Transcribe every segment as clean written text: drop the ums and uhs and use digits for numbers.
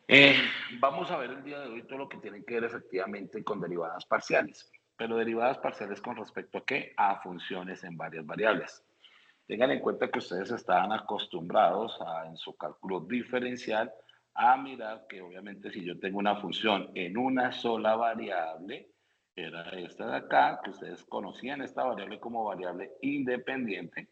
Eh, Vamos a ver el día de hoy todo lo que tiene que ver efectivamente con derivadas parciales, pero derivadas parciales con respecto a qué? A funciones en varias variables. Tengan en cuenta que ustedes estaban acostumbrados en su cálculo diferencial a mirar que obviamente si yo tengo una función en una sola variable, era esta de acá, que ustedes conocían esta variable como variable independiente,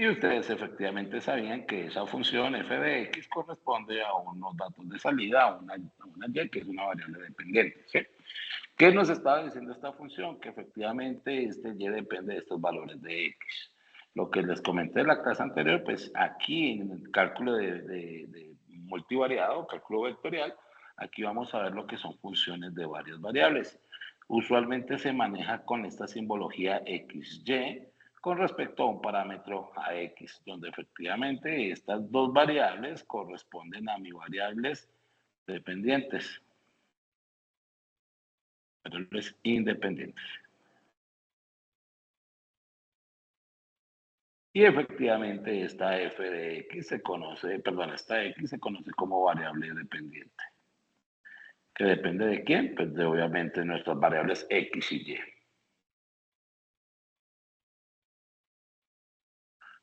y ustedes efectivamente sabían que esa función f de x corresponde a unos datos de salida, a una y, que es una variable dependiente. ¿Sí? ¿Qué nos estaba diciendo esta función? Que efectivamente este y depende de estos valores de x. Lo que les comenté en la clase anterior, pues aquí en el cálculo de multivariado, cálculo vectorial, aquí vamos a ver lo que son funciones de varias variables. Usualmente se maneja con esta simbología XY con respecto a un parámetro a X, donde efectivamente estas dos variables corresponden a mis variables dependientes, variables independientes. Y efectivamente esta f de x se conoce, perdón, esta x se conoce como variable dependiente. ¿Que depende de quién? Pues de obviamente nuestras variables x y y.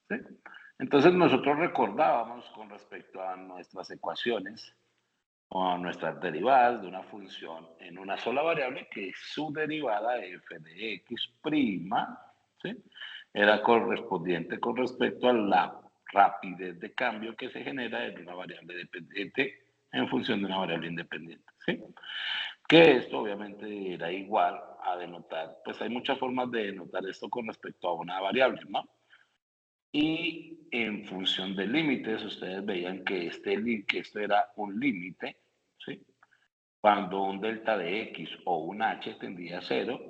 ¿Sí? Entonces nosotros recordábamos con respecto a nuestras ecuaciones o a nuestras derivadas de una función en una sola variable que su derivada f de x prima, ¿sí? Era correspondiente con respecto a la rapidez de cambio que se genera en una variable dependiente en función de una variable independiente. ¿Sí? Que esto obviamente era igual a denotar, pues hay muchas formas de denotar esto con respecto a una variable, ¿no? Y en función de límites, ustedes veían que, que esto era un límite, ¿sí? Cuando un delta de x o un h tendía a cero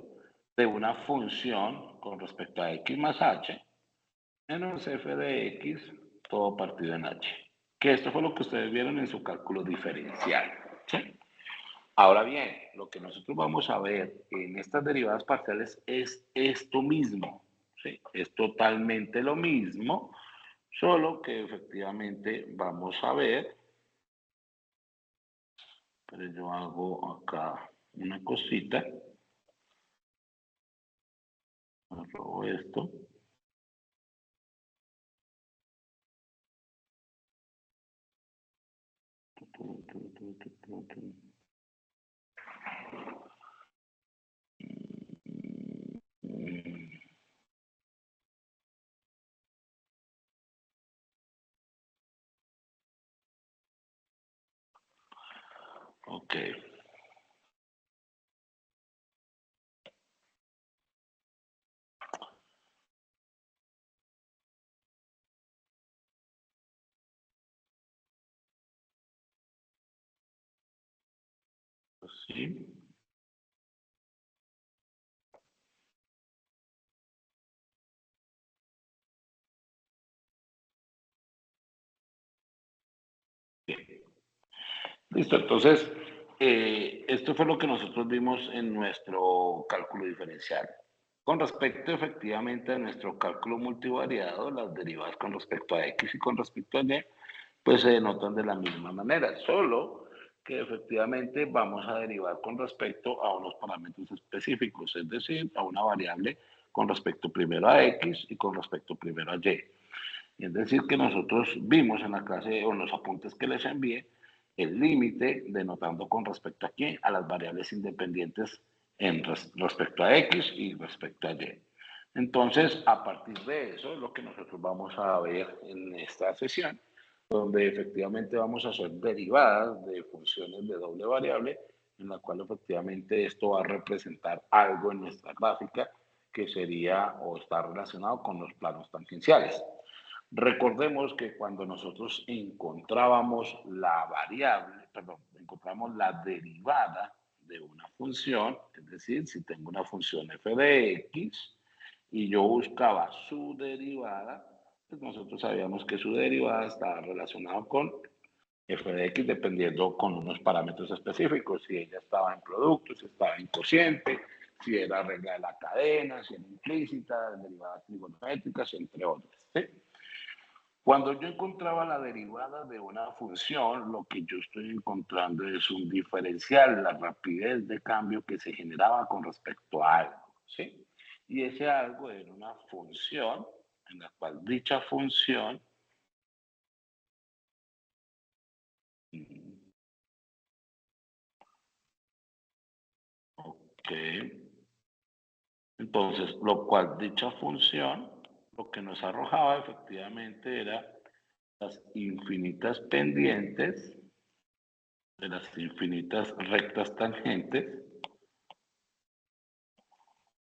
de una función con respecto a x más h menos f de x todo partido en h. Que esto fue lo que ustedes vieron en su cálculo diferencial. ¿Sí? Ahora bien, lo que nosotros vamos a ver en estas derivadas parciales es esto mismo. ¿Sí? Es totalmente lo mismo, solo que efectivamente vamos a ver, pero yo hago acá una cosita, robo esto. Ok, sí. Listo, entonces, esto fue lo que nosotros vimos en nuestro cálculo diferencial. Con respecto efectivamente a nuestro cálculo multivariado, las derivadas con respecto a x y con respecto a y, pues se denotan de la misma manera, solo que efectivamente vamos a derivar con respecto a unos parámetros específicos, es decir, a una variable con respecto primero a x y con respecto primero a y. Es decir, que nosotros vimos en la clase o en los apuntes que les envié el límite denotando con respecto a qué, a las variables independientes en respecto a x y respecto a y. Entonces, a partir de eso es lo que nosotros vamos a ver en esta sesión, donde efectivamente vamos a hacer derivadas de funciones de doble variable, en la cual efectivamente esto va a representar algo en nuestra gráfica que sería o está relacionado con los planos tangenciales. Recordemos que cuando nosotros encontrábamos la variable, perdón, encontramos la derivada de una función, es decir, si tengo una función f de x y yo buscaba su derivada, pues nosotros sabíamos que su derivada estaba relacionada con f de x dependiendo con unos parámetros específicos, si ella estaba en producto, si estaba en cociente, si era regla de la cadena, si era implícita, derivadas trigonométricas, entre otros. ¿Sí? Cuando yo encontraba la derivada de una función, lo que yo estoy encontrando es un diferencial, la rapidez de cambio que se generaba con respecto a algo, ¿sí? Y ese algo era una función en la cual dicha función, mm, ok, entonces, lo cual dicha función, lo que nos arrojaba efectivamente era las infinitas pendientes de las infinitas rectas tangentes.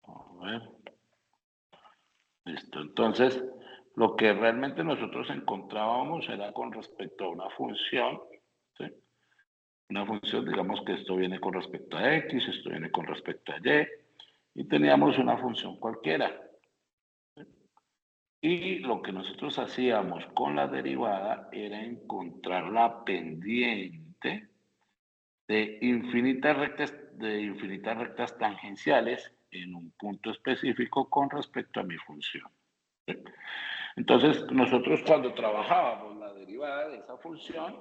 A ver, listo. Entonces, lo que realmente nosotros encontrábamos era con respecto a una función, ¿sí? Una función, digamos que esto viene con respecto a X, esto viene con respecto a y teníamos una función cualquiera. Y lo que nosotros hacíamos con la derivada era encontrar la pendiente de infinitas rectas tangenciales en un punto específico con respecto a mi función. ¿Sí? Entonces, nosotros cuando trabajábamos la derivada de esa función,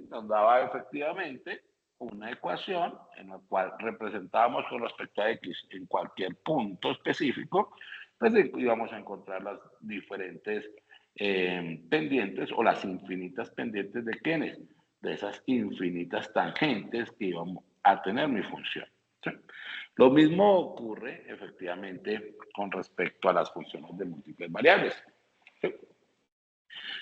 nos daba efectivamente una ecuación en la cual representábamos con respecto a x en cualquier punto específico, pues íbamos a encontrar las diferentes pendientes o las infinitas pendientes de quiénes, de esas infinitas tangentes que íbamos a tener mi función. ¿Sí? Lo mismo ocurre efectivamente con respecto a las funciones de múltiples variables. ¿Sí?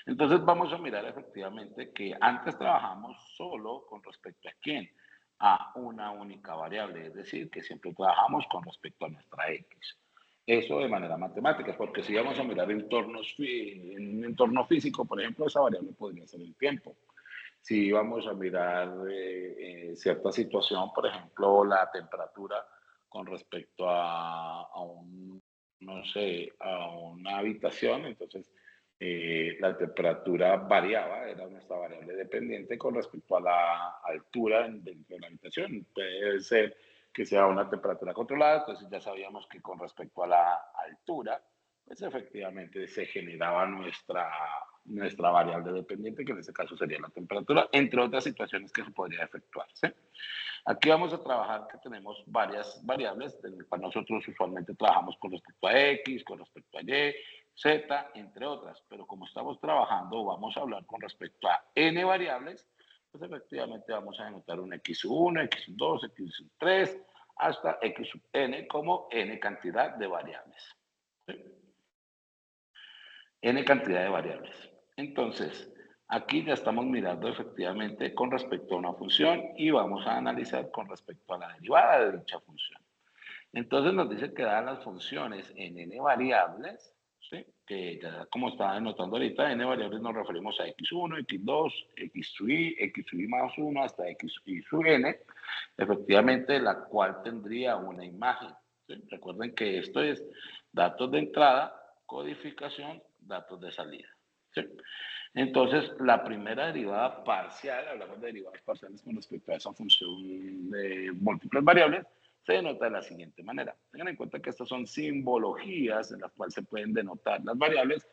Entonces vamos a mirar efectivamente que antes trabajamos solo con respecto a quién, a una única variable, es decir, que siempre trabajamos con respecto a nuestra x. Eso de manera matemática, porque si vamos a mirar entornos, en un entorno físico, por ejemplo, esa variable podría ser el tiempo. Si vamos a mirar cierta situación, por ejemplo, la temperatura con respecto a un, no sé, a una habitación, entonces la temperatura variaba, era nuestra variable dependiente con respecto a la altura dentro de la habitación. Puede ser que sea una temperatura controlada, entonces ya sabíamos que con respecto a la altura, pues efectivamente se generaba nuestra variable dependiente, que en este caso sería la temperatura, entre otras situaciones que se podría efectuarse. Aquí vamos a trabajar que tenemos varias variables, de las cuales nosotros usualmente trabajamos con respecto a X, con respecto a Y, Z, entre otras, pero como estamos trabajando, vamos a hablar con respecto a N variables, pues efectivamente vamos a denotar un X1, X2, X3, hasta X sub N como N cantidad de variables. ¿Sí? N cantidad de variables. Entonces, aquí ya estamos mirando efectivamente con respecto a una función y vamos a analizar con respecto a la derivada de dicha función. Entonces nos dice que dadas las funciones en n variables, ¿sí? Que ya como estaba denotando ahorita, n variables nos referimos a x1, x2, x sub y más 1 hasta x y sub n, efectivamente la cual tendría una imagen. ¿Sí? Recuerden que esto es datos de entrada, codificación, datos de salida. ¿Sí? Entonces, la primera derivada parcial, hablamos de derivadas parciales con respecto a esa función de múltiples variables, se denota de la siguiente manera. Tengan en cuenta que estas son simbologías en las cuales se pueden denotar las variables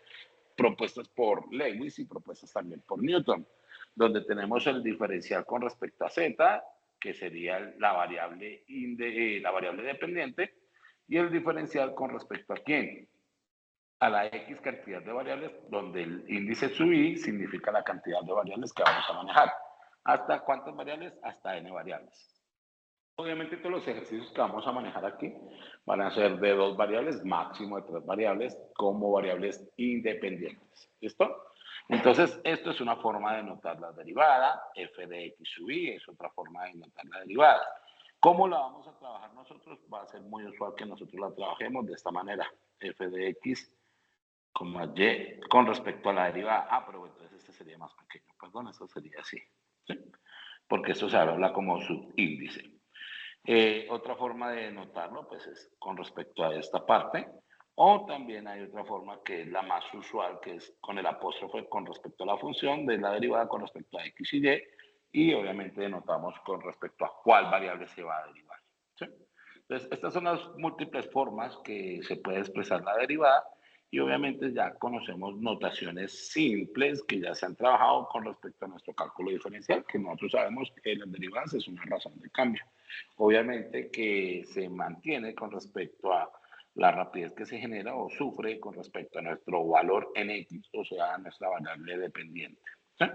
propuestas por Lewis y propuestas también por Newton, donde tenemos el diferencial con respecto a z, que sería la variable dependiente, y el diferencial con respecto a quién, a la X cantidad de variables, donde el índice sub i significa la cantidad de variables que vamos a manejar. ¿Hasta cuántas variables? Hasta n variables. Obviamente todos los ejercicios que vamos a manejar aquí van a ser de 2 variables, máximo de 3 variables, como variables independientes. ¿Listo? Entonces, esto es una forma de notar la derivada, f de x sub i es otra forma de notar la derivada. ¿Cómo la vamos a trabajar nosotros? Va a ser muy usual que nosotros la trabajemos de esta manera, f de x como y con respecto a la derivada. Ah, pero entonces este sería más pequeño, perdón, eso sería así, ¿sí? Porque esto se habla como subíndice. Otra forma de notarlo, pues es con respecto a esta parte, o también hay otra forma que es la más usual, que es con el apóstrofe con respecto a la función de la derivada con respecto a x y obviamente denotamos con respecto a cuál variable se va a derivar. ¿Sí? Entonces, estas son las múltiples formas que se puede expresar la derivada y obviamente ya conocemos notaciones simples que ya se han trabajado con respecto a nuestro cálculo diferencial, que nosotros sabemos que las derivadas es una razón de cambio. Obviamente que se mantiene con respecto a la rapidez que se genera o sufre con respecto a nuestro valor en X, o sea, nuestra variable dependiente. ¿Sí?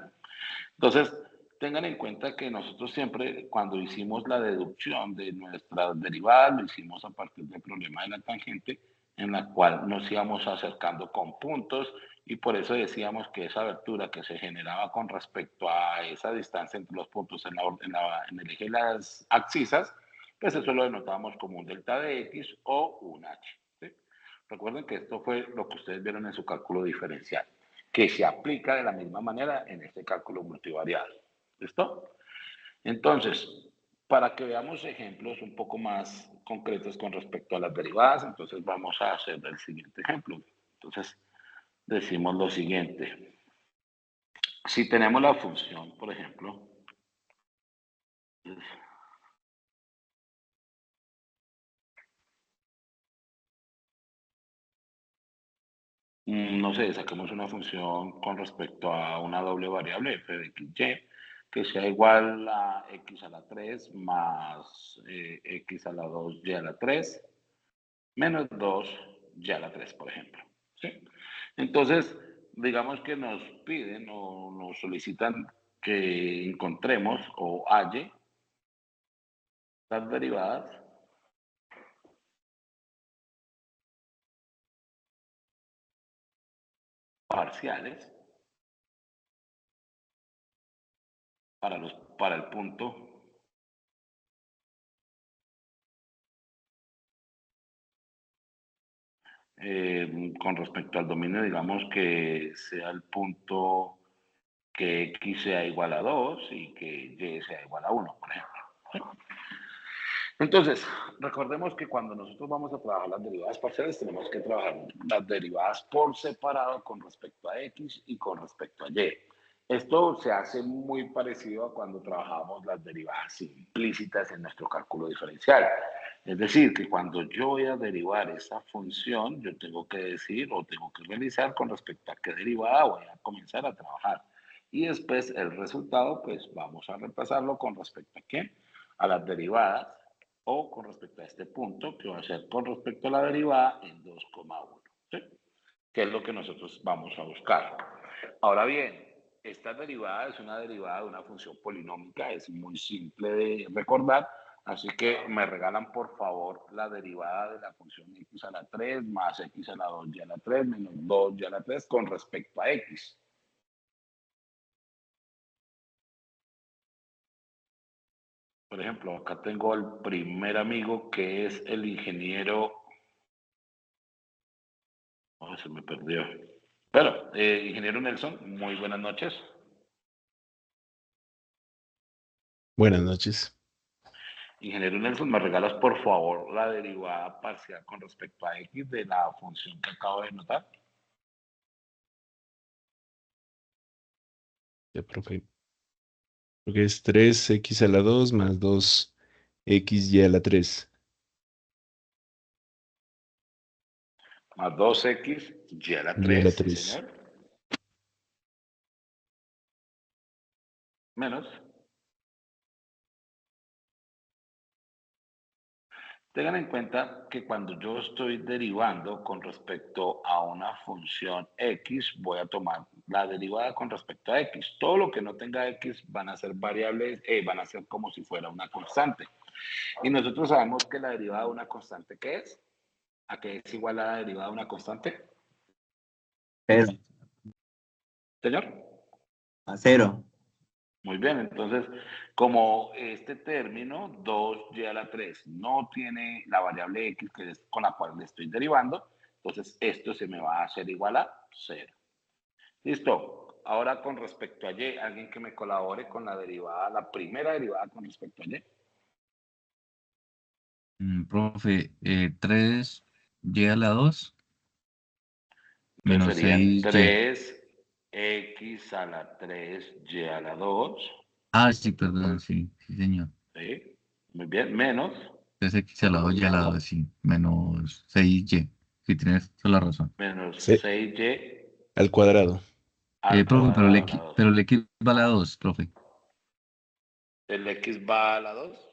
Entonces, tengan en cuenta que nosotros siempre, cuando hicimos la deducción de nuestras derivadas, lo hicimos a partir del problema de la tangente, en la cual nos íbamos acercando con puntos, y por eso decíamos que esa abertura que se generaba con respecto a esa distancia entre los puntos en el eje de las abscisas, pues eso lo denotábamos como un delta de X o un H. ¿Sí? Recuerden que esto fue lo que ustedes vieron en su cálculo diferencial, que se aplica de la misma manera en este cálculo multivariado. ¿Listo? Entonces, para que veamos ejemplos un poco más concretos con respecto a las derivadas, entonces vamos a hacer el siguiente ejemplo. Entonces, decimos lo siguiente. Si tenemos la función, por ejemplo, no sé, saquemos una función con respecto a una doble variable f de x, y, que sea igual a x a la 3 más x a la 2 y a la 3 menos 2 y a la 3, por ejemplo. ¿Sí? Entonces, digamos que nos piden o nos solicitan que encontremos o halle las derivadas parciales para el punto con respecto al dominio, digamos que sea el punto que x sea igual a 2 y que y sea igual a 1, por ejemplo. Entonces, recordemos que cuando nosotros vamos a trabajar las derivadas parciales, tenemos que trabajar las derivadas por separado con respecto a x y con respecto a y. Esto se hace muy parecido a cuando trabajamos las derivadas implícitas en nuestro cálculo diferencial. Es decir, que cuando yo voy a derivar esa función, yo tengo que decir o tengo que realizar con respecto a qué derivada voy a comenzar a trabajar. Y después el resultado, pues vamos a repasarlo con respecto a qué, a las derivadas o con respecto a este punto, que va a ser con respecto a la derivada en 2,1, ¿sí? Que es lo que nosotros vamos a buscar. Ahora bien, esta derivada es una derivada de una función polinómica, es muy simple de recordar, así que me regalan por favor la derivada de la función x a la 3 más x a la 2 y a la 3 menos 2 y a la 3 con respecto a x. Por ejemplo, acá tengo el primer amigo que es el ingeniero. Oh, se me perdió. Bueno, ingeniero Nelson, muy buenas noches. Buenas noches. Ingeniero Nelson, ¿me regalas por favor la derivada parcial con respecto a x de la función que acabo de notar? Ya, profe. Porque es 3x a la 2 más 2xy a la 3. Más 2x y a la Y a la 3, sí 3. señor. Menos. Tengan en cuenta que cuando yo estoy derivando con respecto a una función x, voy a tomar la derivada con respecto a x. Todo lo que no tenga x van a ser variables, van a ser como si fuera una constante. Y nosotros sabemos que la derivada de una constante, ¿qué es? ¿A qué es igual a la derivada de una constante? Cero. Señor. A cero. Muy bien, entonces, como este término 2y a la 3 no tiene la variable x que es con la cual le estoy derivando, entonces esto se me va a hacer igual a 0. Listo. Ahora con respecto a y, alguien que me colabore con la derivada, la primera derivada con respecto a y. Profe, 3y a la 2 Entonces menos serían 6y. 3x a la 3y a la 2. Ah, sí, perdón, sí, sí, señor. ¿Sí? Muy bien, menos 3x a la 2y a la 2, sí, menos 6y. sí, tienes toda la razón. menos Sí. 6y Al cuadrado. al Profe, cuadrado a la 2. pero el X va a la 2, profe. ¿El x va a la 2?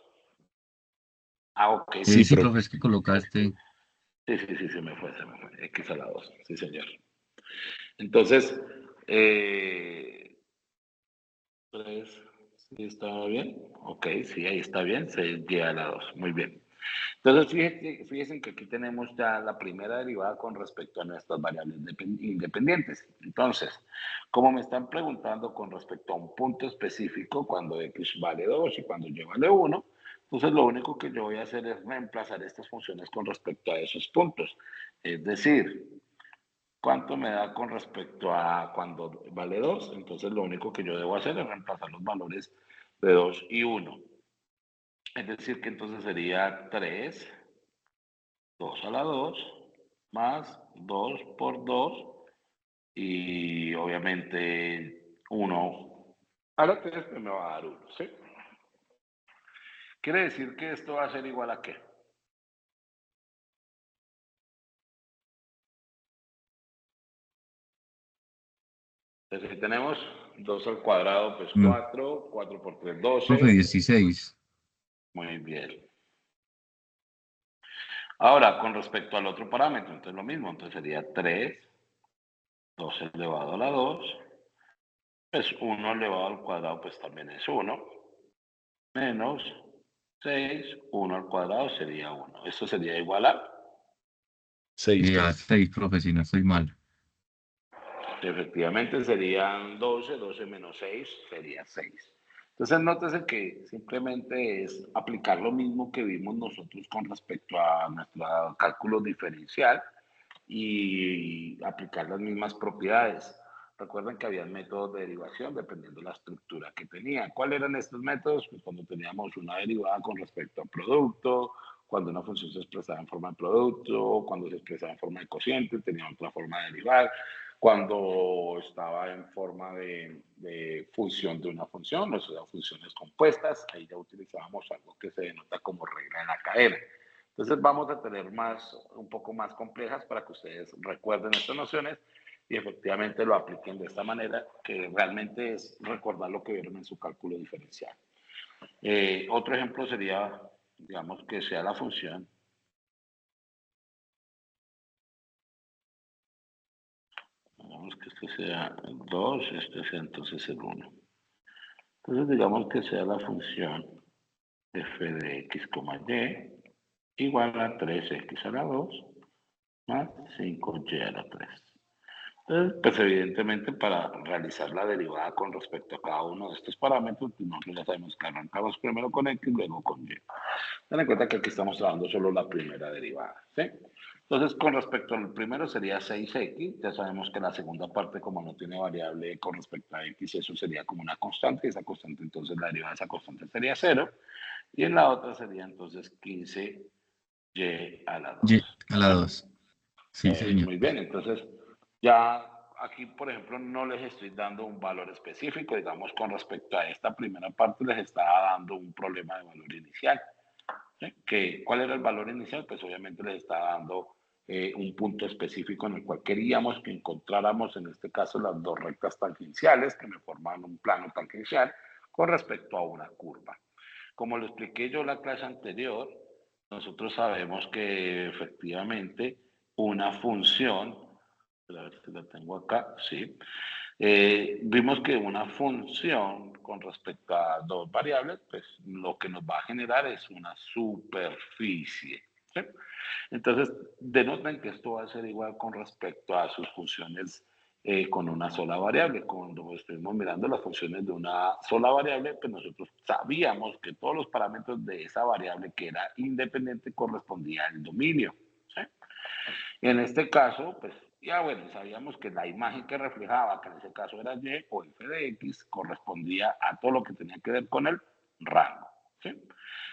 Ah, ok. Sí, Sí, profe. profe, es que colocaste. Sí, se me fue. X a la 2, sí, señor. Entonces, 3, ¿sí estaba bien? Ok, sí, ahí está bien, 6y a la 2, muy bien. Entonces, fíjense que aquí tenemos ya la primera derivada con respecto a nuestras variables independientes. Entonces, como me están preguntando con respecto a un punto específico, cuando x vale 2 y cuando y vale 1, entonces lo único que yo voy a hacer es reemplazar estas funciones con respecto a esos puntos. Es decir, ¿cuánto me da con respecto a cuando vale 2? Entonces lo único que yo debo hacer es reemplazar los valores de 2 y 1. Es decir, que entonces sería 3, 2 a la 2, más 2 por 2, y obviamente 1 a la 3 me va a dar 1, ¿sí? Quiere decir que esto va a ser igual a ¿qué? Entonces, si tenemos 2 al cuadrado, pues 4, 4 por 3, Profe, 12. 16. Muy bien. Ahora, con respecto al otro parámetro, entonces lo mismo, entonces sería 3, 2 elevado a la 2, pues 1 elevado al cuadrado, pues también es 1, menos 6, 1 al cuadrado sería 1. Esto sería igual a, 6, Y a profe. 6, profe, si no estoy mal. efectivamente serían 12, 12 menos 6 sería 6. Entonces, nótese que simplemente es aplicar lo mismo que vimos nosotros con respecto a nuestro cálculo diferencial y aplicar las mismas propiedades. Recuerden que había métodos de derivación dependiendo de la estructura que tenía. ¿Cuáles eran estos métodos? Pues cuando teníamos una derivada con respecto al producto, cuando una función se expresaba en forma de producto, cuando se expresaba en forma de cociente, tenía otra forma de derivar, cuando estaba en forma de función de una función, o sea, funciones compuestas, ahí ya utilizábamos algo que se denota como regla de la cadena. Entonces vamos a tener un poco más complejas para que ustedes recuerden estas nociones y efectivamente lo apliquen de esta manera, que realmente es recordar lo que vieron en su cálculo diferencial. Otro ejemplo sería, digamos, que sea la función. Digamos que este sea el 2, este sea entonces el 1. Entonces digamos que sea la función f de x, y igual a 3x a la 2 más 5y a la 3. Entonces, pues evidentemente para realizar la derivada con respecto a cada uno de estos parámetros, pues nosotros ya sabemos que arrancamos primero con x, luego con y. Ten en cuenta que aquí estamos trabajando solo la primera derivada, ¿sí? Entonces, con respecto al primero sería 6x, ya sabemos que la segunda parte, como no tiene variable con respecto a x, eso sería como una constante, y esa constante, entonces la derivada de esa constante sería 0, y en la otra sería entonces 15y a la 2. Y a la 2. Sí, señor. Muy bien, entonces ya aquí, por ejemplo, no les estoy dando un valor específico, digamos, con respecto a esta primera parte les estaba dando un problema de valor inicial. ¿Sí? ¿Cuál era el valor inicial? Pues obviamente les estaba dando un punto específico en el cual queríamos que encontráramos, en este caso, las dos rectas tangenciales que me forman un plano tangencial con respecto a una curva. Como lo expliqué yo en la clase anterior, nosotros sabemos que efectivamente una función, a ver si la tengo acá, sí, vimos que una función con respecto a dos variables, pues lo que nos va a generar es una superficie, ¿sí? Entonces, denoten que esto va a ser igual con respecto a sus funciones con una sola variable. Cuando estuvimos mirando las funciones de una sola variable, pues nosotros sabíamos que todos los parámetros de esa variable que era independiente correspondía al dominio, ¿sí? En este caso, pues ya bueno, sabíamos que la imagen que reflejaba, que en ese caso era y o f de x, correspondía a todo lo que tenía que ver con el rango, ¿sí?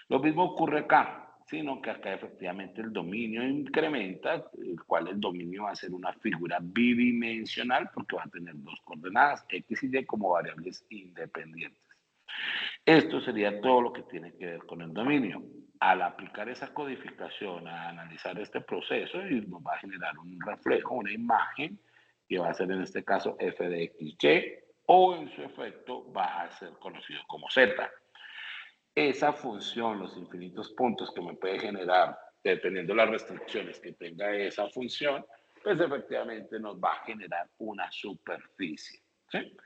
Lo mismo ocurre acá, sino que acá efectivamente el dominio incrementa, el cual el dominio va a ser una figura bidimensional porque va a tener dos coordenadas, x y y, como variables independientes. Esto sería todo lo que tiene que ver con el dominio. al aplicar esa codificación, a analizar este proceso, y nos va a generar un reflejo, una imagen, que va a ser en este caso f de xy, o en su efecto va a ser conocido como z. Esa función, los infinitos puntos que me puede generar, dependiendo de las restricciones que tenga esa función, pues efectivamente nos va a generar una superficie, ¿sí?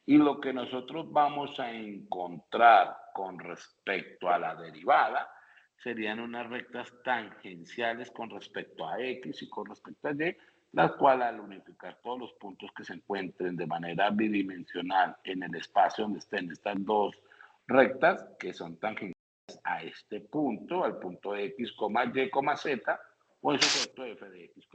Y lo que nosotros vamos a encontrar con respecto a la derivada serían unas rectas tangenciales con respecto a x y con respecto a y, las cuales al unificar todos los puntos que se encuentren de manera bidimensional en el espacio donde estén estas dos rectas, que son tangenciales a este punto, al punto x, y, z, o en su efecto f de x, y,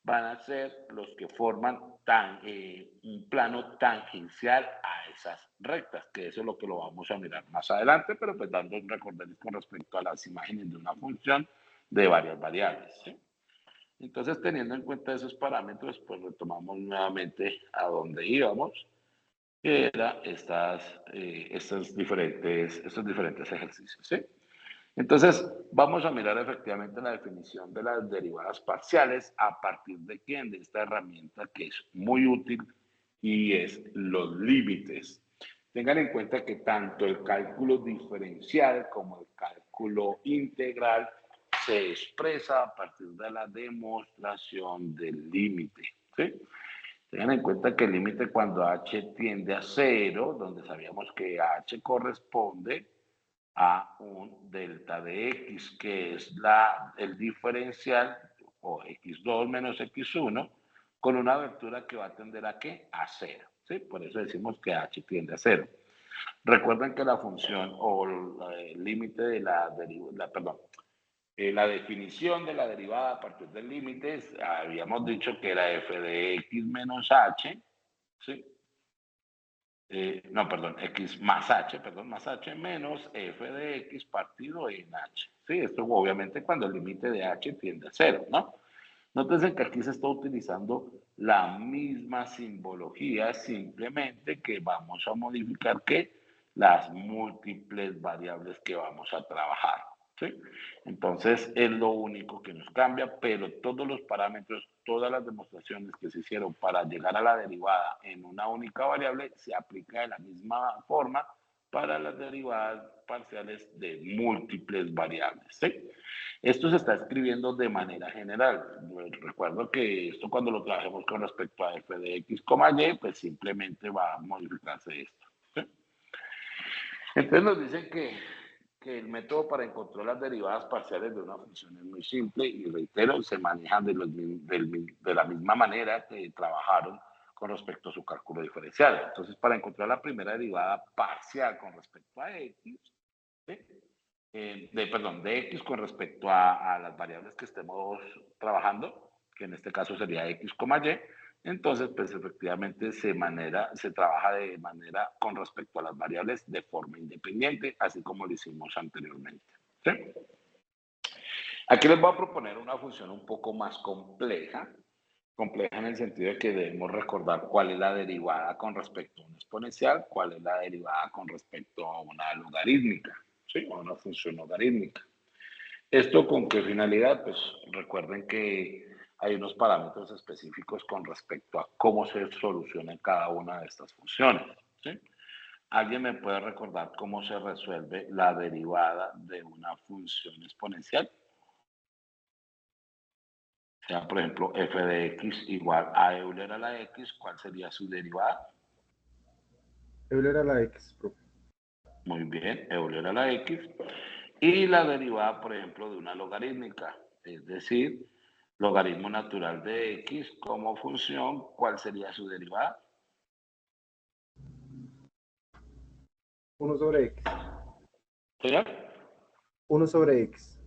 van a ser los que forman un plano tangencial a esas rectas, que eso es lo que lo vamos a mirar más adelante, pero pues dando un recorderis con respecto a las imágenes de una función de varias variables, ¿sí? Entonces, teniendo en cuenta esos parámetros, pues retomamos nuevamente a donde íbamos, que era estos diferentes ejercicios, ¿sí? Entonces, vamos a mirar efectivamente la definición de las derivadas parciales a partir de quién, de esta herramienta que es muy útil y es los límites. Tengan en cuenta que tanto el cálculo diferencial como el cálculo integral se expresa a partir de la demostración del límite, ¿sí? Tengan en cuenta que el límite cuando h tiende a 0, donde sabíamos que h corresponde a un delta de x, que es el diferencial, o x2 menos x1, con una abertura que va a tender a ¿qué? A 0, ¿sí? Por eso decimos que h tiende a 0. Recuerden que la función o el límite de la definición de la derivada a partir del límite, habíamos dicho que era f de x menos h, ¿sí? X más h, más h menos f de x partido en h. Sí, esto obviamente cuando el límite de h tiende a 0, ¿no? Nótense que aquí se está utilizando la misma simbología, simplemente que vamos a modificar ¿qué? Las múltiples variables que vamos a trabajar, ¿sí? Entonces es lo único que nos cambia, pero todos los parámetros, todas las demostraciones que se hicieron para llegar a la derivada en una única variable se aplica de la misma forma para las derivadas parciales de múltiples variables, ¿sí? Esto se está escribiendo de manera general. Recuerdo que esto cuando lo trabajemos con respecto a f de x, y, pues simplemente va a modificarse esto, ¿sí? Entonces nos dicen que el método para encontrar las derivadas parciales de una función es muy simple y reitero, se manejan de la misma manera que trabajaron con respecto a su cálculo diferencial. Entonces, para encontrar la primera derivada parcial con respecto a x, ¿sí? de x con respecto a las variables que estemos trabajando, que en este caso sería x, y, entonces pues efectivamente se trabaja de manera con respecto a las variables de forma independiente, así como lo hicimos anteriormente, ¿sí? Aquí les voy a proponer una función un poco más compleja en el sentido de que debemos recordar cuál es la derivada con respecto a una exponencial, cuál es la derivada con respecto a una logarítmica, ¿sí? A una función logarítmica. ¿Esto con qué finalidad? Pues recuerden que hay unos parámetros específicos con respecto a cómo se soluciona cada una de estas funciones, ¿sí? ¿Alguien me puede recordar cómo se resuelve la derivada de una función exponencial? O sea, por ejemplo, f de x igual a Euler a la x, ¿cuál sería su derivada? Euler a la x, profe. Muy bien, Euler a la x. Y la derivada, por ejemplo, de una logarítmica, es decir, logaritmo natural de x como función, ¿cuál sería su derivada? 1 sobre x. ¿Señor? 1 sobre x.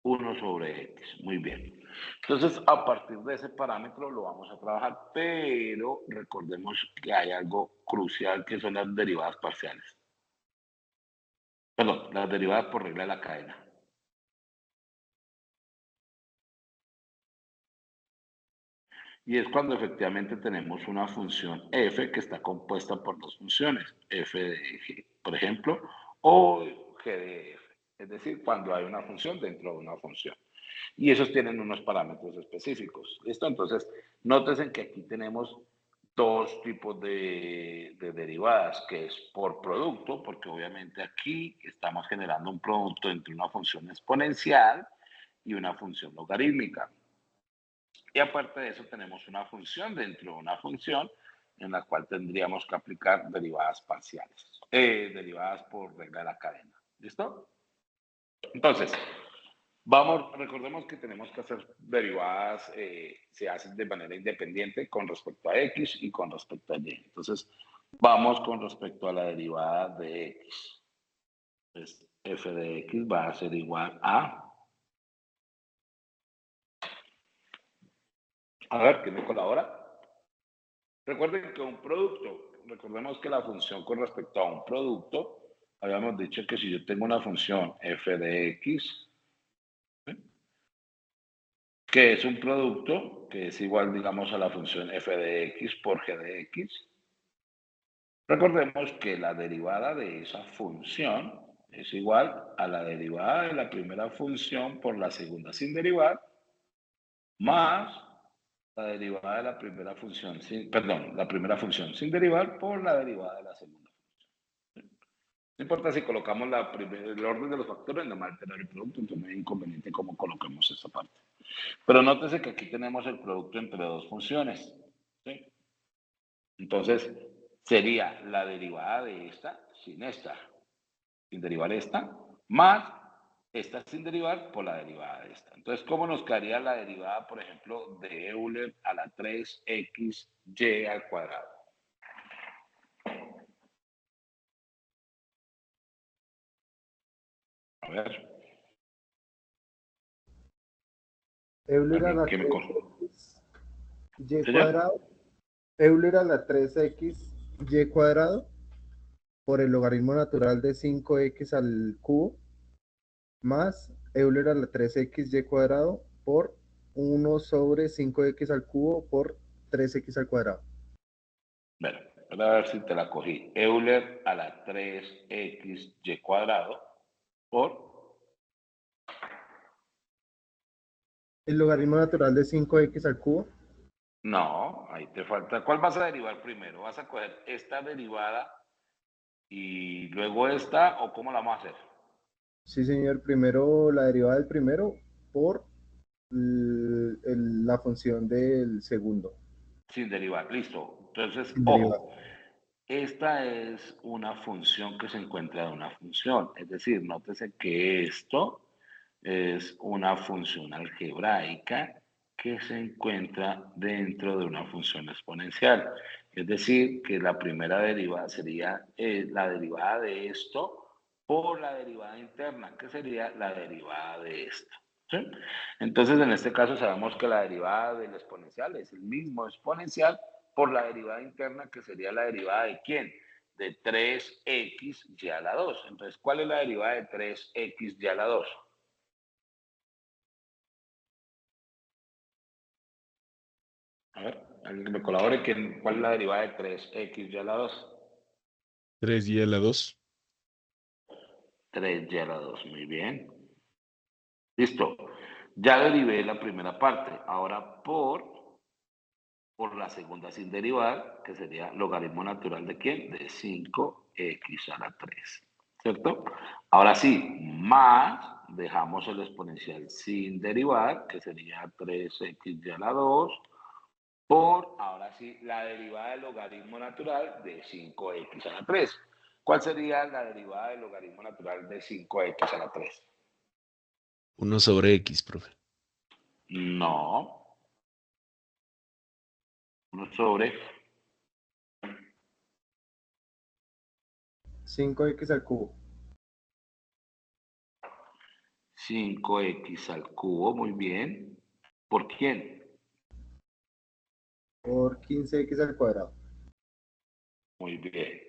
1 sobre x, muy bien. Entonces, a partir de ese parámetro lo vamos a trabajar, pero recordemos que hay algo crucial que son las derivadas parciales. Perdón, las derivadas por regla de la cadena. Y es cuando efectivamente tenemos una función f que está compuesta por dos funciones, f de g, por ejemplo, o g de f, es decir, cuando hay una función dentro de una función. Y esos tienen unos parámetros específicos. ¿Listo? Entonces, nótense que aquí tenemos dos tipos de derivadas, que es por producto, porque obviamente aquí estamos generando un producto entre una función exponencial y una función logarítmica. Y aparte de eso tenemos una función dentro de una función en la cual tendríamos que aplicar derivadas parciales, derivadas por regla de la cadena. ¿Listo? Entonces, recordemos que tenemos que hacer derivadas, se hacen de manera independiente con respecto a X y con respecto a Y. Entonces, vamos con respecto a la derivada de X. Entonces, f de X va a ser igual a ver, ¿quién me colabora? Recuerden que un producto, recordemos que la función con respecto a un producto, habíamos dicho que si yo tengo una función f de X, que es un producto que es igual, digamos, a la función f de X por g de X, recordemos que la derivada de esa función es igual a la derivada de la primera función por la segunda sin derivar, más la derivada de la primera función sin, perdón, la primera función sin derivar por la derivada de la segunda función. No importa si colocamos el orden de los factores, no va a alterar el producto, entonces no hay inconveniente cómo colocamos esa parte. Pero nótese que aquí tenemos el producto entre dos funciones, ¿sí? Entonces, sería la derivada de esta, sin derivar esta, más esta sin derivar por la derivada de esta. Entonces, ¿cómo nos quedaría la derivada, por ejemplo, de Euler a la 3xy al cuadrado? A ver. Euler a la ¿Qué me 3x y ¿Señor? cuadrado. Euler a la 3x y cuadrado por el logaritmo natural de 5x al cubo más Euler a la 3x y cuadrado por 1 sobre 5x al cubo por 3x al cuadrado. Bueno, a ver si te la cogí. Euler a la 3xy cuadrado por El logaritmo natural de 5x al cubo. No, ahí te falta. ¿Cuál vas a derivar primero? ¿Vas a coger esta derivada y luego esta o cómo la vamos a hacer? Sí, señor. Primero la derivada del primero por la función del segundo. Sin derivar, listo. Entonces, Sin derivar. ojo, esta es una función que se encuentra de una función. Es decir, nótese que esto es una función algebraica que se encuentra dentro de una función exponencial. Es decir, que la primera derivada sería la derivada de esto por la derivada interna, que sería la derivada de esto. ¿Sí? Entonces, en este caso sabemos que la derivada del exponencial es el mismo exponencial por la derivada interna, que sería la derivada de ¿quién? De 3xy a la 2. Entonces, ¿cuál es la derivada de 3xy a la 2? A ver, alguien que me colabore, ¿cuál es la derivada de 3xy a la 2? 3y a la 2. 3y a la 2, muy bien. Listo. Ya derivé la primera parte. Ahora por la segunda sin derivar, que sería logaritmo natural de ¿quién? De 5x a la 3. ¿Cierto? Ahora sí, más dejamos el exponencial sin derivar, que sería 3x a la 2, por, ahora sí, la derivada del logaritmo natural de 5x a la 3. ¿Cuál sería la derivada del logaritmo natural de 5x a la 3? 1 sobre x, profe. No. 1 sobre 5x al cubo. 5x al cubo, muy bien. ¿Por quién? Por 15x al cuadrado. Muy bien.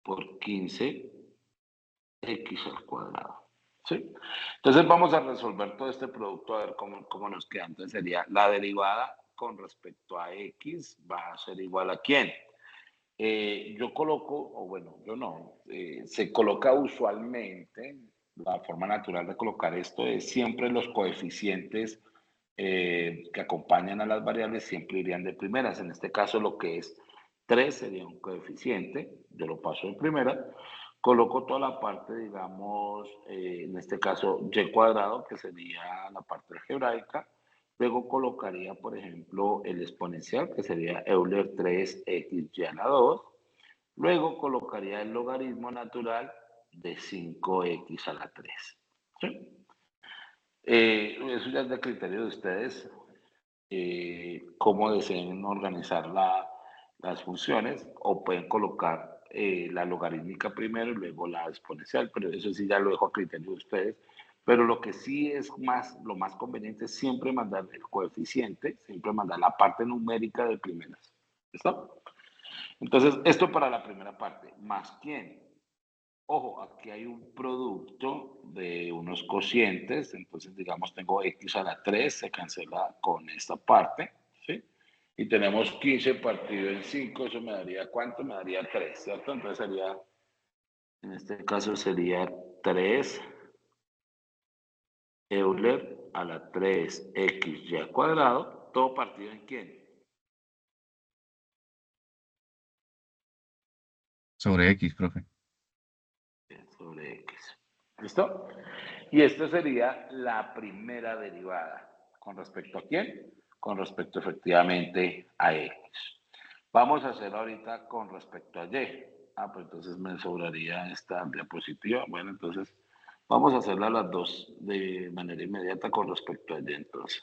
Por 15x al cuadrado. ¿Sí? Entonces vamos a resolver todo este producto a ver cómo nos queda. Entonces sería la derivada con respecto a x va a ser igual a ¿quién? Yo coloco, o bueno, yo no, se coloca usualmente la forma natural de colocar esto es siempre los coeficientes que acompañan a las variables siempre irían de primeras. En este caso, lo que es 3 sería un coeficiente, yo lo paso de primera, coloco toda la parte, digamos, en este caso y cuadrado, que sería la parte algebraica. Luego colocaría, por ejemplo, el exponencial, que sería Euler 3x y a la 2. Luego colocaría el logaritmo natural de 5x a la 3. ¿Sí? Eso ya es de criterio de ustedes, cómo deseen organizar las funciones, o pueden colocar la logarítmica primero y luego la exponencial, pero eso sí ya lo dejo a criterio de ustedes. Pero lo que sí es lo más conveniente es siempre mandar el coeficiente, siempre mandar la parte numérica de primeras. ¿Listo? Entonces, esto para la primera parte. ¿Más quién? Ojo, aquí hay un producto de unos cocientes, entonces digamos tengo x a la 3, se cancela con esta parte, ¿sí? Y tenemos 15 partido en 5, eso me daría, ¿cuánto? Me daría 3, ¿cierto? Entonces sería, en este caso sería 3 Euler a la 3xy al cuadrado, todo partido en quién? Sobre X, profe. Sobre x. ¿Listo? Y esta sería la primera derivada. ¿Con respecto a quién? Con respecto efectivamente a x. Vamos a hacer ahorita con respecto a y. Pues entonces me sobraría esta diapositiva. Bueno, entonces vamos a hacerla las dos de manera inmediata con respecto a y entonces.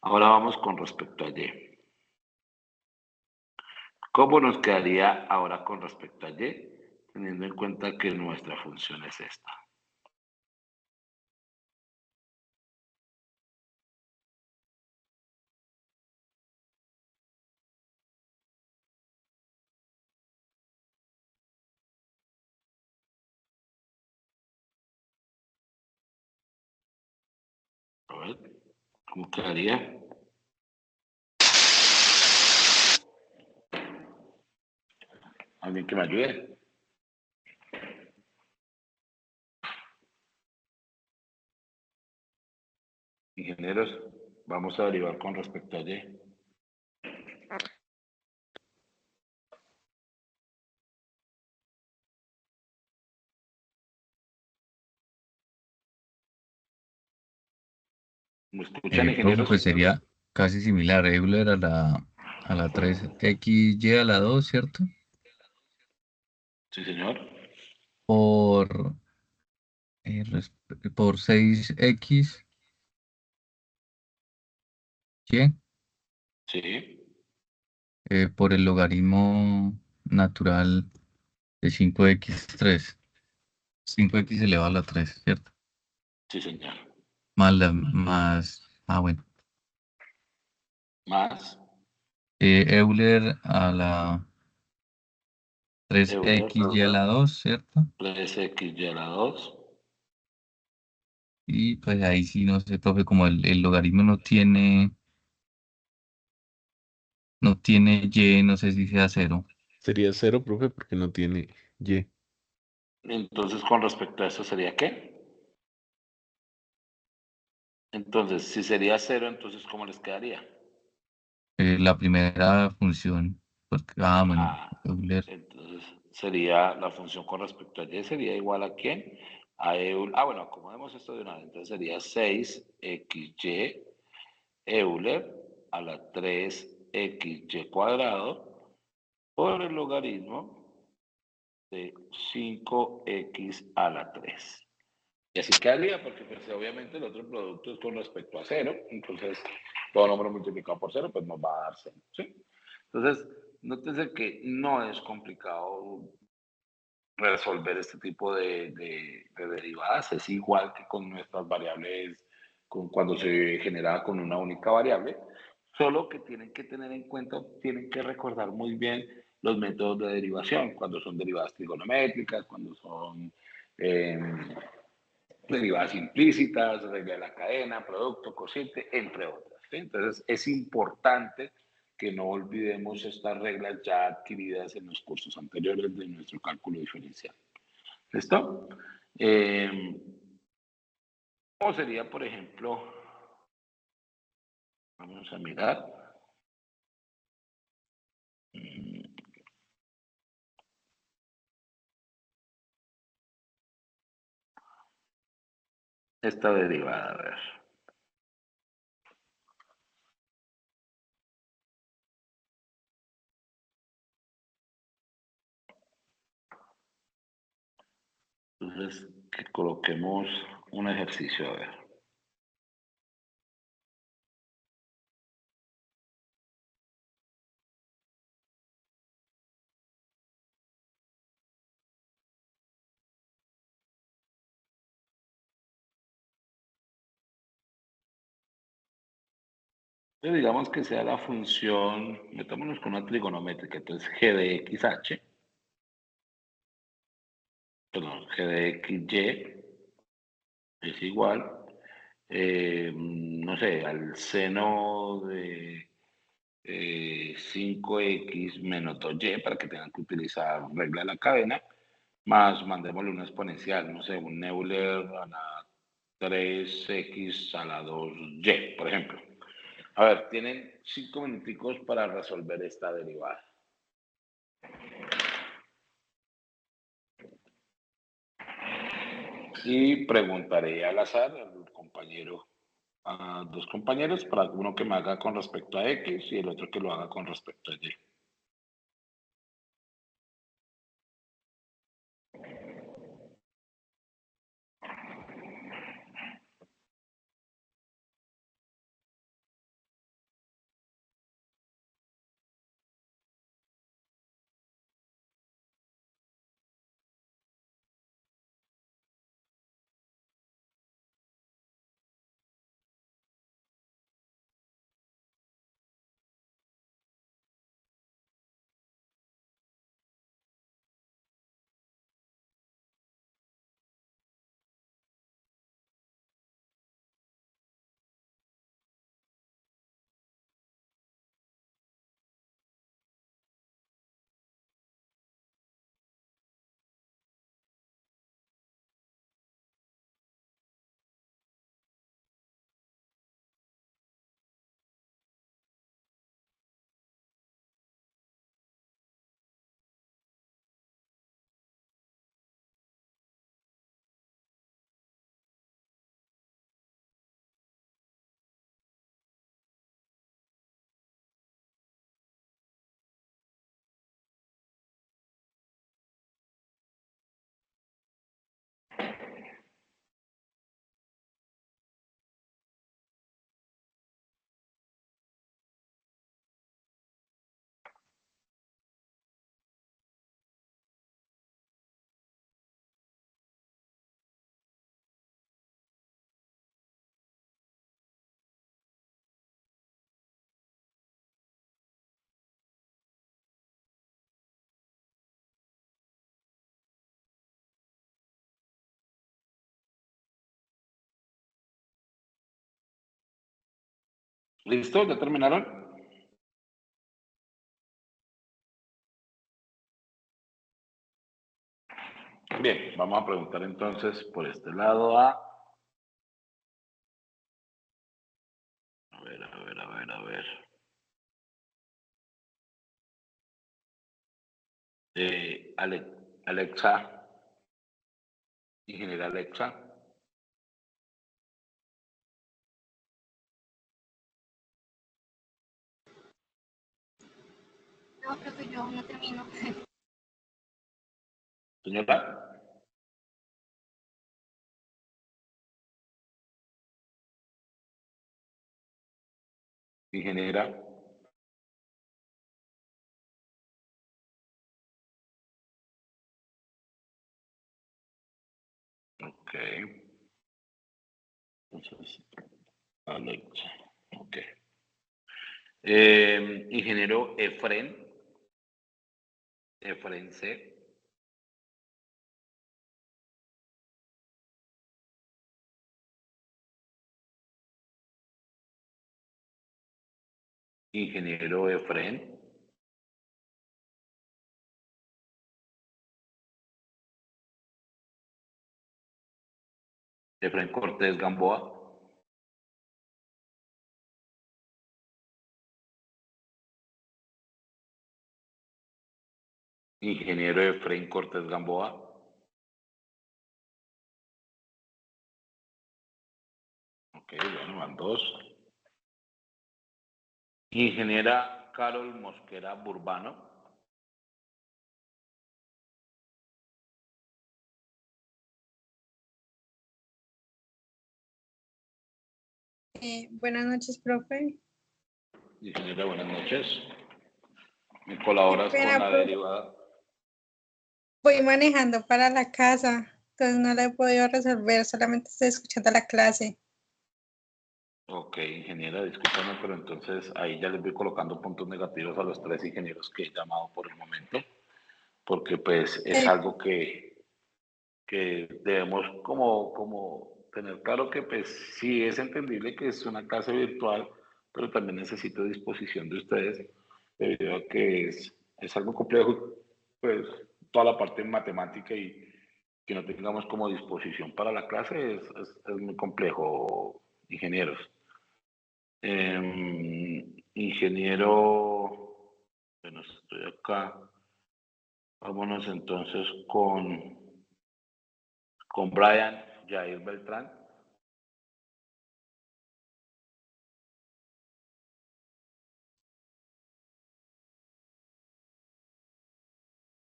Ahora vamos con respecto a y. ¿Cómo nos quedaría ahora con respecto a y? Teniendo en cuenta que nuestra función es esta. A ver, ¿cómo quedaría? ¿Alguien que me ayude? Ingenieros, vamos a derivar con respecto a y. ¿Me escuchan, Profe, ingenieros? pues sería casi similar. Euler a la 3xy a la 2, ¿cierto? Sí, señor. Por, por 6xy Sí, por el logaritmo natural de 5x3. 5x elevado a la 3, ¿cierto? sí, señor. Bueno. Más Euler a la Euler 3xy a la 2, ¿cierto? 3x a la 2. Y pues ahí sí, no sé, profe, como el logaritmo no tiene y, no sé si sea cero. Sería 0, profe, porque no tiene y. Entonces, con respecto a eso, ¿sería qué? Entonces, si sería 0, entonces, ¿cómo les quedaría? La primera función, porque, bueno, Ah, Euler, entonces sería la función con respecto a y sería igual a quién? A Euler. Bueno, acomodemos esto de una vez. Entonces sería 6xy Euler a la 3xy cuadrado por el logaritmo de 5x a la 3. Y así quedaría, porque pues, obviamente el otro producto es con respecto a 0, entonces todo número multiplicado por 0 pues nos va a dar 0, ¿sí? Entonces, nótese que no es complicado resolver este tipo de derivadas, es igual que con nuestras variables, cuando se genera con una única variable, solo que tienen que tener en cuenta, tienen que recordar muy bien los métodos de derivación, cuando son derivadas trigonométricas, cuando son eh, derivadas implícitas, regla de la cadena, producto, cociente, entre otras. ¿Sí? Entonces, es importante que no olvidemos estas reglas ya adquiridas en los cursos anteriores de nuestro cálculo diferencial. ¿Listo? ¿Cómo sería, por ejemplo? Vamos a mirar. Esta derivada, a ver. Entonces, que coloquemos un ejercicio, a ver. Entonces, digamos que sea la función, metámonos con una trigonométrica, entonces g de xh, perdón, g de xy es igual, no sé, al seno de 5x menos 2y para que tengan que utilizar regla de la cadena, más mandémosle una exponencial, no sé, un Euler a la 3x a la 2y, por ejemplo. A ver, tienen 5 minuticos para resolver esta derivada. Y preguntaré al azar al compañero, a dos compañeros, para uno que me haga con respecto a X y el otro que lo haga con respecto a Y. ¿Listo? ¿Ya terminaron? Bien, vamos a preguntar entonces por este lado a ver. Alexa, ingeniera Alexa, No, profe, yo aún no termino. señora, ingeniera, ok, entonces, Alexa, ok. Ingeniero Efren C. Ingeniero Efren. Efren Cortés Gamboa. Ingeniero Efren Cortés Gamboa. Ok, bueno, van dos. Ingeniera Carol Mosquera Burbano. Buenas noches, profe. Ingeniera, buenas noches. ¿Me colaboras Qué pena, con la profe. derivada? Voy manejando para la casa, entonces no la he podido resolver, solamente estoy escuchando la clase. Ok, ingeniera, discúlpame, pero entonces ahí ya les voy colocando puntos negativos a los 3 ingenieros que he llamado por el momento, porque pues es algo que debemos como tener claro que pues sí es entendible que es una clase virtual, pero también necesito disposición de ustedes, debido a que es algo complejo, pues toda la parte matemática y que no tengamos como disposición para la clase es muy complejo, ingenieros. Ingeniero, bueno, estoy acá. Vámonos entonces con Brian Jair Beltrán.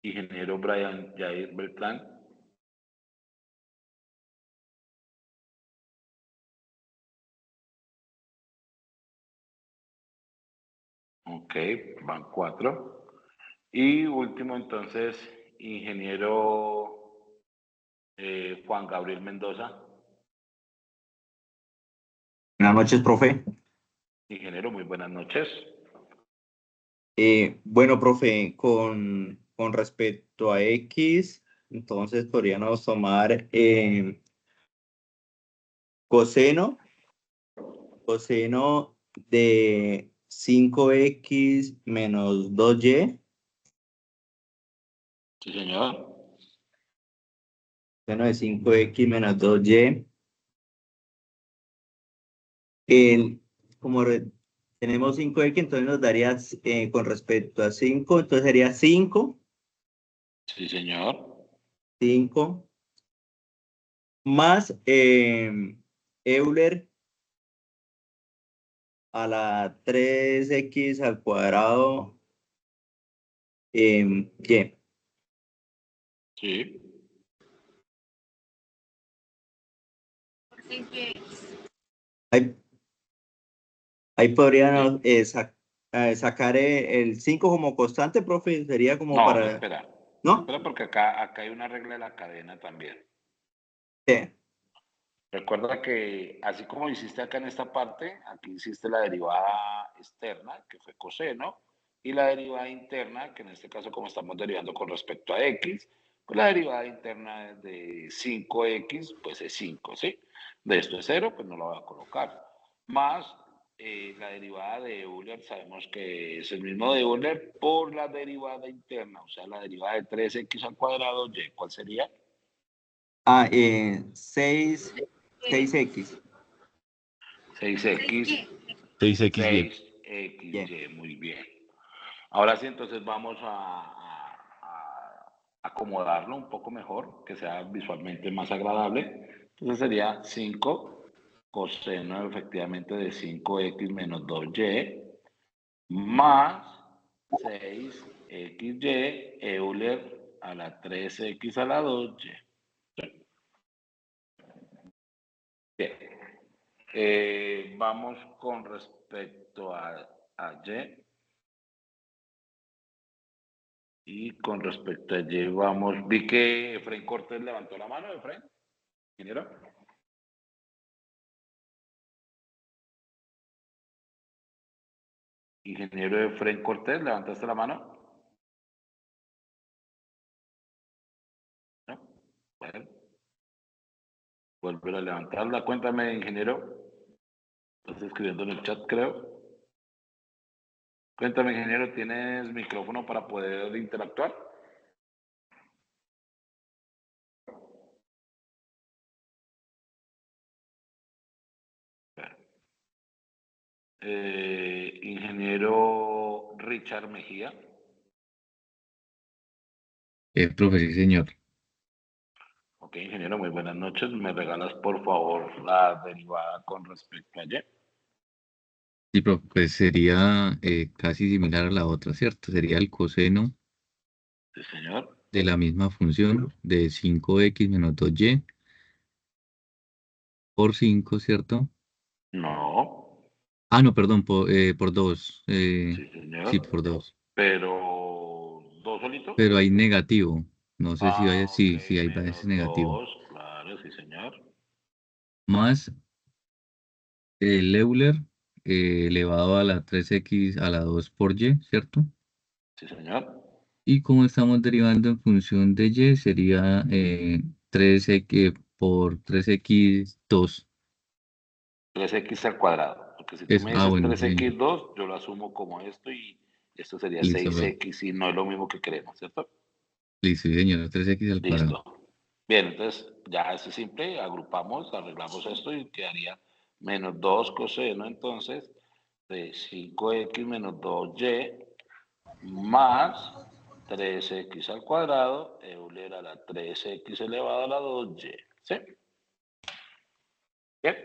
Ingeniero Brian Jair Beltrán. Ok, van 4. Y último entonces, ingeniero Juan Gabriel Mendoza. Buenas noches, profe. Ingeniero, muy buenas noches. Bueno, profe, con respecto a X, entonces podríamos tomar coseno de 5X menos 2Y. Sí, señor. Coseno de 5X menos 2Y. Como tenemos 5X, entonces nos daría, con respecto a 5, entonces sería 5 Sí, señor. más Euler a la 3X al cuadrado Y. Sí. Ahí, ahí podríamos sacar el 5 como constante, profe, sería como No, para... espera. ¿No? Espera porque acá hay una regla de la cadena también. Sí. Recuerda que así como hiciste acá en esta parte, aquí hiciste la derivada externa, que fue coseno, y la derivada interna, que en este caso como estamos derivando con respecto a x, pues la derivada interna de 5x, pues es 5, ¿sí? De esto es 0, pues no la voy a colocar. Más la derivada de Euler, sabemos que es el mismo de Euler por la derivada interna, o sea, la derivada de 3x al cuadrado, y, ¿cuál sería? 6X. 6x 6XY. 6xy, muy bien. Ahora sí, entonces vamos a acomodarlo un poco mejor, que sea visualmente más agradable. Entonces sería 5 coseno efectivamente de 5x menos 2y más 6xy Euler a la 3x a la 2y. Bien. Vamos con respecto a Y. Y con respecto a Y, vamos. Vi que Efraín Cortés levantó la mano, Efraín. Ingeniero. Ingeniero Efraín Cortés, ¿levantaste la mano? ¿No? Bueno, volver a levantarla. Cuéntame, ingeniero. Estás escribiendo en el chat, creo. Cuéntame, ingeniero, ¿tienes micrófono para poder interactuar? Ingeniero Richard Mejía. Profe, sí, señor. Ok, ingeniero, muy buenas noches. ¿Me regalas, por favor, la derivada con respecto a Y? Sí, profe, pues sería casi similar a la otra, ¿cierto? Sería el coseno Sí, señor. de la misma función de 5x menos 2y por 5, ¿cierto? No. Ah, no, perdón, por 2. Sí, Sí, señor. por 2. Pero, ¿dos solito? Pero hay negativo. No sé si vaya, Ok, sí, sí, ahí va ese menos negativo. 2, claro, sí, señor. Más el Euler elevado a la 3x a la 2 por y, ¿cierto? Sí, señor. Y como estamos derivando en función de y, sería 3x por 3x2. 3x al cuadrado. Porque si tú me dices Bueno, sí, señor. 3x2, yo lo asumo como esto y esto sería Listo, bro. 6x y no es lo mismo que queremos, ¿cierto? Listo, sí, señor. 3x al cuadrado. Listo. Bien, entonces ya eso es simple, agrupamos, arreglamos esto y quedaría menos 2 coseno entonces de 5x menos 2y más 3x al cuadrado, Euler a la 3x elevado a la 2y. ¿Sí? Bien.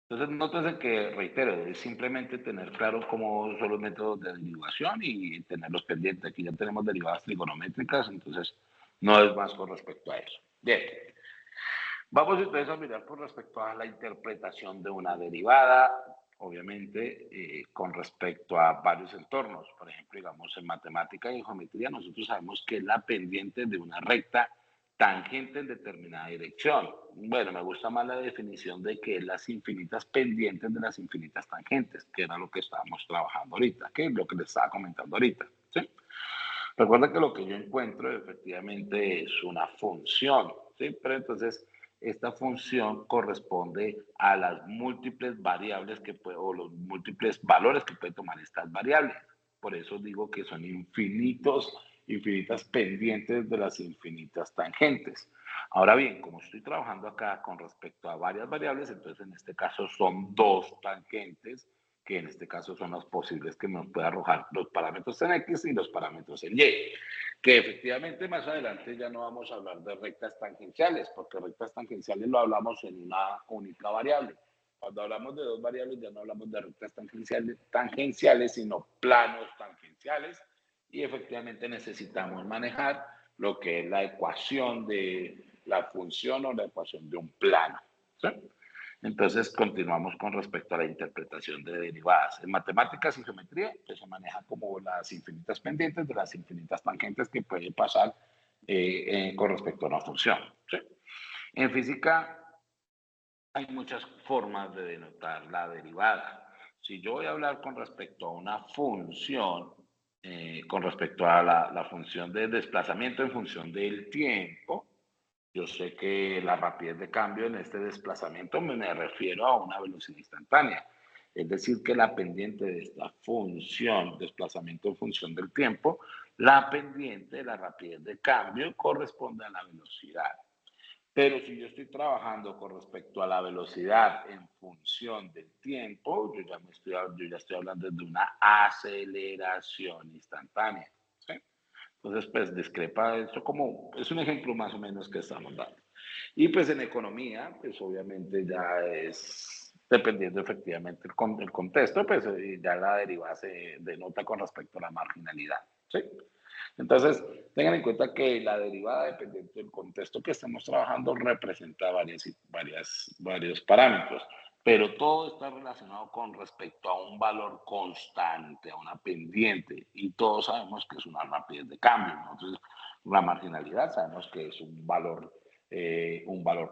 Entonces, nótese que, reitero, es simplemente tener claro cómo son los métodos de derivación y tenerlos pendientes. Aquí ya tenemos derivadas trigonométricas, entonces no es más con respecto a eso. Bien. Vamos entonces a mirar por respecto a la interpretación de una derivada, obviamente con respecto a varios entornos. Por ejemplo, digamos, en matemática y en geometría nosotros sabemos que es la pendiente de una recta tangente en determinada dirección. Bueno, me gusta más la definición de que es las infinitas pendientes de las infinitas tangentes, que era lo que estábamos trabajando ahorita, que es lo que les estaba comentando ahorita. ¿Sí? Recuerda que lo que yo encuentro efectivamente es una función, ¿sí? Pero entonces esta función corresponde a las múltiples variables que puede, o los múltiples valores que puede tomar estas variables. Por eso digo que son infinitas pendientes de las infinitas tangentes. Ahora bien, como estoy trabajando acá con respecto a varias variables, entonces en este caso son dos tangentes que en este caso son los posibles que nos puede arrojar los parámetros en X y los parámetros en Y. Que efectivamente más adelante ya no vamos a hablar de rectas tangenciales, porque rectas tangenciales lo hablamos en una única variable. Cuando hablamos de dos variables ya no hablamos de rectas tangenciales sino planos tangenciales, y efectivamente necesitamos manejar lo que es la ecuación de la función o la ecuación de un plano. ¿Sí? Entonces, continuamos con respecto a la interpretación de derivadas. En matemáticas y geometría, pues se maneja como las infinitas pendientes de las infinitas tangentes que puede pasar con respecto a una función. ¿Sí? En física hay muchas formas de denotar la derivada. Si yo voy a hablar con respecto a una función, con respecto a la función de desplazamiento en función del tiempo, yo sé que la rapidez de cambio en este desplazamiento me refiero a una velocidad instantánea. Es decir, que la pendiente de esta función, desplazamiento en función del tiempo, la pendiente de la rapidez de cambio corresponde a la velocidad. Pero si yo estoy trabajando con respecto a la velocidad en función del tiempo, yo ya estoy hablando de una aceleración instantánea. ¿Sí? Entonces, pues discrepa eso como, es un ejemplo más o menos que estamos dando. Y pues en economía, pues obviamente ya es, dependiendo efectivamente el contexto, pues ya la derivada se denota con respecto a la marginalidad. ¿Sí? Entonces, tengan en cuenta que la derivada, dependiente del contexto que estemos trabajando, representa varios parámetros, pero todo está relacionado con respecto a un valor constante, a una pendiente, y todos sabemos que es una rapidez de cambio. Entonces, la marginalidad sabemos que es un valor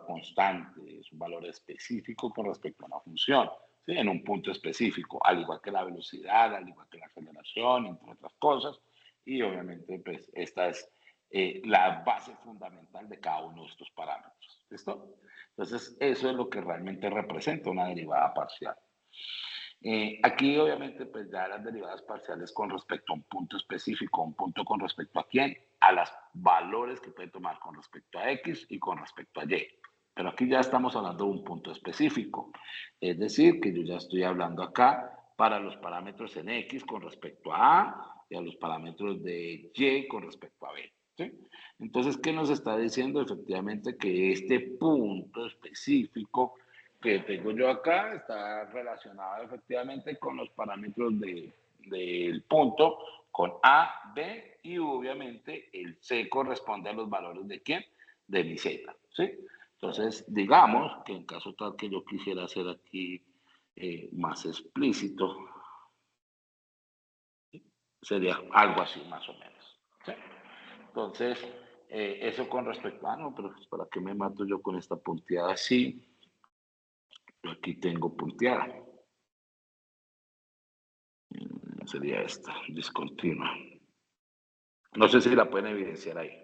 constante, es un valor específico con respecto a una función, ¿sí? En un punto específico, al igual que la velocidad, al igual que la aceleración, entre otras cosas. Y obviamente, pues, esta es la base fundamental de cada uno de estos parámetros. ¿Listo? Entonces, eso es lo que realmente representa una derivada parcial. Aquí obviamente pues ya las derivadas parciales con respecto a un punto específico, un punto con respecto a quién, a los valores que puede tomar con respecto a X y con respecto a Y. Pero aquí ya estamos hablando de un punto específico, es decir, que yo ya estoy hablando acá para los parámetros en X con respecto a A y a los parámetros de Y con respecto a B. ¿Sí? Entonces, ¿qué nos está diciendo? Efectivamente que este punto específico que tengo yo acá está relacionado efectivamente con los parámetros del punto, con A, B y obviamente el C corresponde a los valores de ¿quién? De mi Z. ¿Sí? Entonces, digamos que en caso tal que yo quisiera hacer aquí más explícito, sería algo así más o menos. ¿Sí? Entonces, eso con respecto a, no, pero ¿para qué me mato yo con esta punteada así? Yo aquí tengo punteada. Sería esta, discontinua. No sé si la pueden evidenciar ahí.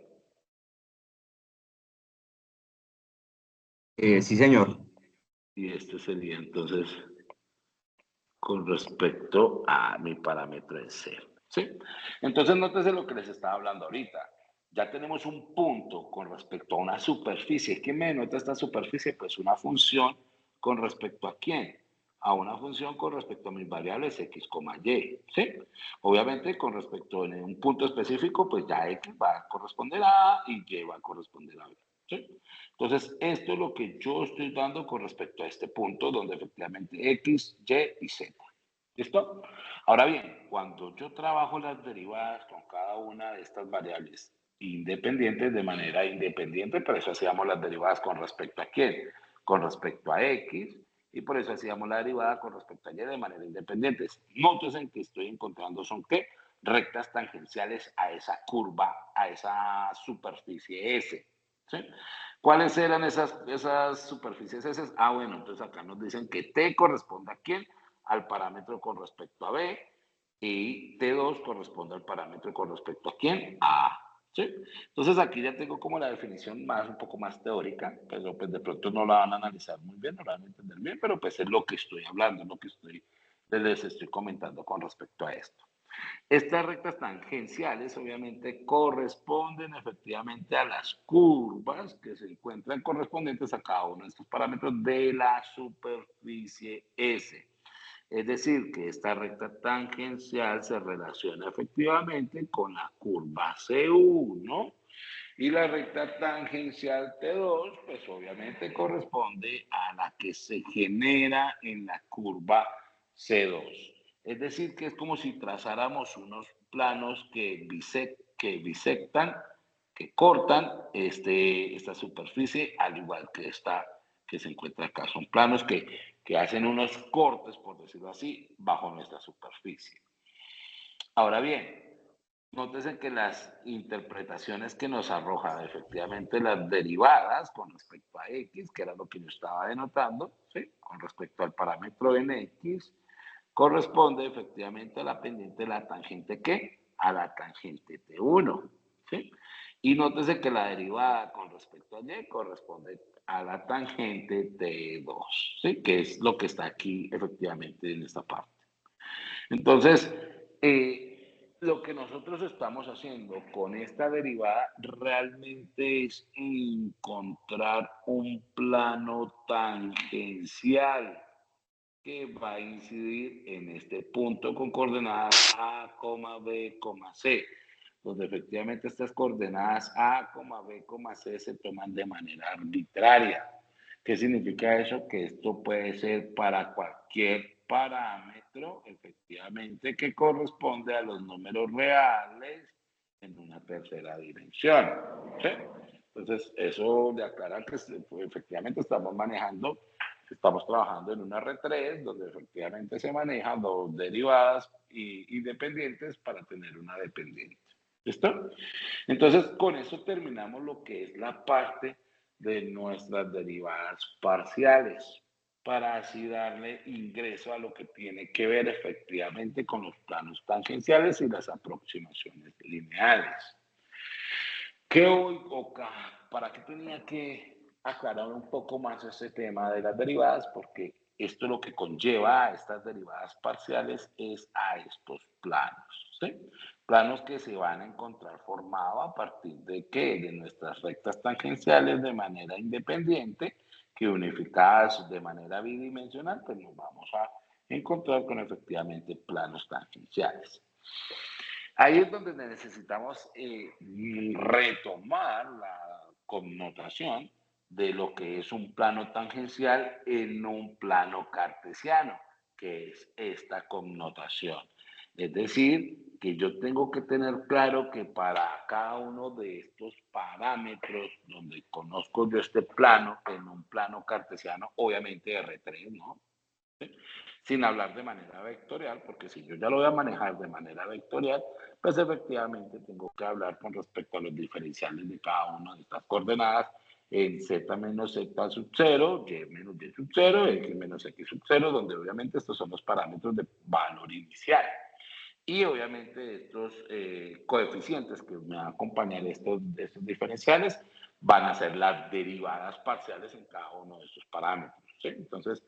Sí, señor. Y este sería entonces con respecto a mi parámetro en C. ¿Sí? Entonces, nótese lo que les estaba hablando ahorita. Ya tenemos un punto con respecto a una superficie. ¿Quién me denota esta superficie? Pues una función con respecto a quién. A una función con respecto a mis variables x, y. ¿Sí? Obviamente, con respecto a un punto específico, pues ya x va a corresponder a A y y va a corresponder a B. ¿Sí? Entonces, esto es lo que yo estoy dando con respecto a este punto, donde efectivamente x, y y z. ¿Listo? Ahora bien, cuando yo trabajo las derivadas con cada una de estas variables independientes de manera independiente, por eso hacíamos las derivadas con respecto a quién, con respecto a x, y por eso hacíamos la derivada con respecto a y de manera independiente. Noten que estoy encontrando son qué, rectas tangenciales a esa curva, a esa superficie S. ¿Sí? ¿Cuáles eran esas superficies S? Ah, bueno, entonces acá nos dicen que T corresponde a quién, al parámetro con respecto a B, y T2 corresponde al parámetro con respecto a quién, a A. ¿Sí? Entonces aquí ya tengo como la definición más, un poco más teórica, pero pues de pronto no la van a analizar muy bien, no la van a entender bien, pero pues es lo que estoy hablando, lo que les estoy comentando con respecto a esto. Estas rectas tangenciales obviamente corresponden efectivamente a las curvas que se encuentran correspondientes a cada uno de estos parámetros de la superficie S. Es decir, que esta recta tangencial se relaciona efectivamente con la curva C1 y la recta tangencial T2, pues obviamente corresponde a la que se genera en la curva C2. Es decir, que es como si trazáramos unos planos que bisectan, que cortan esta superficie, al igual que esta que se encuentra acá. Son planos que hacen unos cortes, por decirlo así, bajo nuestra superficie. Ahora bien, nótese que las interpretaciones que nos arrojan efectivamente las derivadas con respecto a x, que era lo que yo estaba denotando, ¿sí? Con respecto al parámetro en x, corresponde efectivamente a la pendiente de la tangente ¿qué? A la tangente T1, ¿sí? Y nótese que la derivada con respecto a y corresponde a la tangente T2, ¿sí? Que es lo que está aquí efectivamente en esta parte. Entonces, lo que nosotros estamos haciendo con esta derivada realmente es encontrar un plano tangencial que va a incidir en este punto con coordenadas A, B, C, donde efectivamente estas coordenadas A, B, C se toman de manera arbitraria. ¿Qué significa eso? Que esto puede ser para cualquier parámetro, efectivamente, que corresponde a los números reales en una tercera dimensión. ¿Sí? Entonces, eso le aclara que pues, efectivamente estamos trabajando en una R3, donde efectivamente se manejan dos derivadas independientes para tener una dependiente. ¿Listo? Entonces, con eso terminamos lo que es la parte de nuestras derivadas parciales, para así darle ingreso a lo que tiene que ver efectivamente con los planos tangenciales y las aproximaciones lineales. ¿Qué hoy, para qué tenía que aclarar un poco más este tema de las derivadas? Porque esto lo que conlleva a estas derivadas parciales es a estos planos, ¿sí? Planos que se van a encontrar formados a partir de ¿qué? De nuestras rectas tangenciales de manera independiente, que unificadas de manera bidimensional, pues nos vamos a encontrar con efectivamente planos tangenciales. Ahí es donde necesitamos retomar la connotación de lo que es un plano tangencial en un plano cartesiano, que es esta connotación. Es decir, que yo tengo que tener claro que para cada uno de estos parámetros donde conozco yo este plano, en un plano cartesiano, obviamente R3, ¿no? ¿Sí? Sin hablar de manera vectorial, porque si yo ya lo voy a manejar de manera vectorial, pues efectivamente tengo que hablar con respecto a los diferenciales de cada una de estas coordenadas en z menos z sub 0, y menos y sub 0, x menos x sub 0, donde obviamente estos son los parámetros de valor inicial. Y obviamente estos coeficientes que me van a acompañar estos diferenciales van a ser las derivadas parciales en cada uno de estos parámetros, ¿sí? Entonces,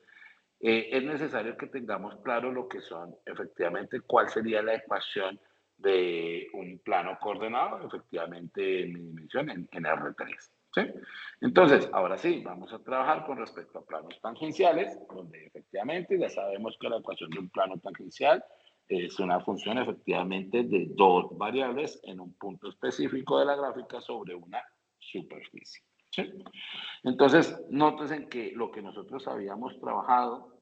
es necesario que tengamos claro lo que son efectivamente cuál sería la ecuación de un plano coordenado, efectivamente en mi dimensión en R3. ¿Sí? Entonces, ahora sí, vamos a trabajar con respecto a planos tangenciales, donde efectivamente ya sabemos que la ecuación de un plano tangencial es una función efectivamente de dos variables en un punto específico de la gráfica sobre una superficie. ¿Sí? Entonces, nótense que lo que nosotros habíamos trabajado,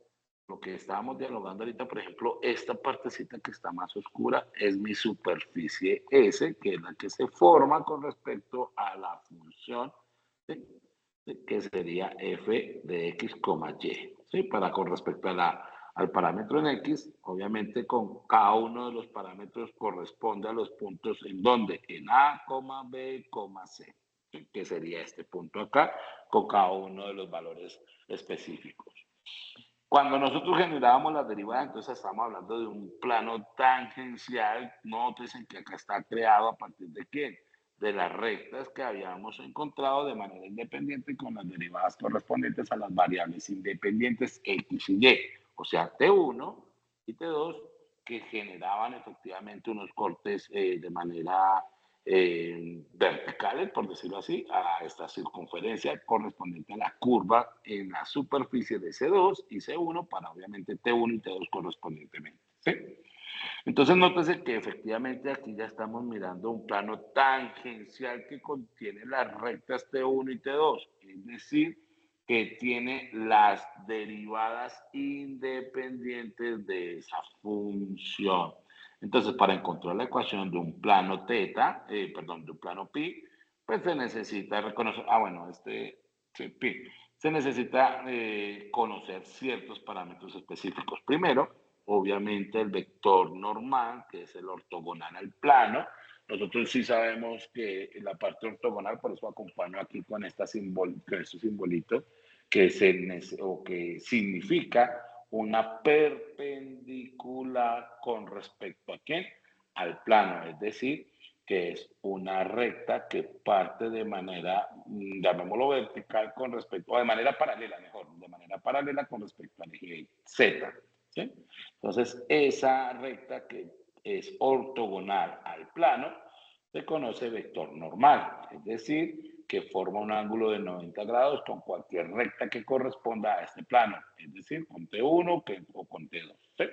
lo que estábamos dialogando ahorita, por ejemplo, esta partecita que está más oscura es mi superficie S, que es la que se forma con respecto a la función, ¿sí? Que sería f de x, y, ¿sí? Para con respecto a al parámetro en x, obviamente con cada uno de los parámetros corresponde a los puntos en donde, en A, B, C, ¿sí? Que sería este punto acá, con cada uno de los valores específicos. Cuando nosotros generábamos las derivadas, entonces estamos hablando de un plano tangencial. Nótense que acá está creado a partir de ¿quién? De las rectas que habíamos encontrado de manera independiente con las derivadas correspondientes a las variables independientes X y Y, o sea, T1 y T2, que generaban efectivamente unos cortes de manera verticales, por decirlo así, a esta circunferencia correspondiente a la curva en la superficie de C2 y C1 para obviamente T1 y T2 correspondientemente. ¿Sí? Entonces, nótese que efectivamente aquí ya estamos mirando un plano tangencial que contiene las rectas T1 y T2, es decir, que tiene las derivadas independientes de esa función. Entonces, para encontrar la ecuación de un plano teta, de un plano pi, pues se necesita reconocer, sí, pi, se necesita conocer ciertos parámetros específicos. Primero, obviamente el vector normal, que es el ortogonal al plano. Nosotros sí sabemos que la parte ortogonal, por eso acompaño aquí con este simbolito, que significa una perpendicular con respecto a ¿quién? Al plano, es decir, que es una recta que parte de manera, llamémoslo vertical con respecto, o de manera paralela, mejor, de manera paralela con respecto al eje Z. ¿Sí? Entonces, esa recta que es ortogonal al plano se conoce vector normal, es decir, que forma un ángulo de 90 grados con cualquier recta que corresponda a este plano, es decir, con T1 o con T2. ¿Sí?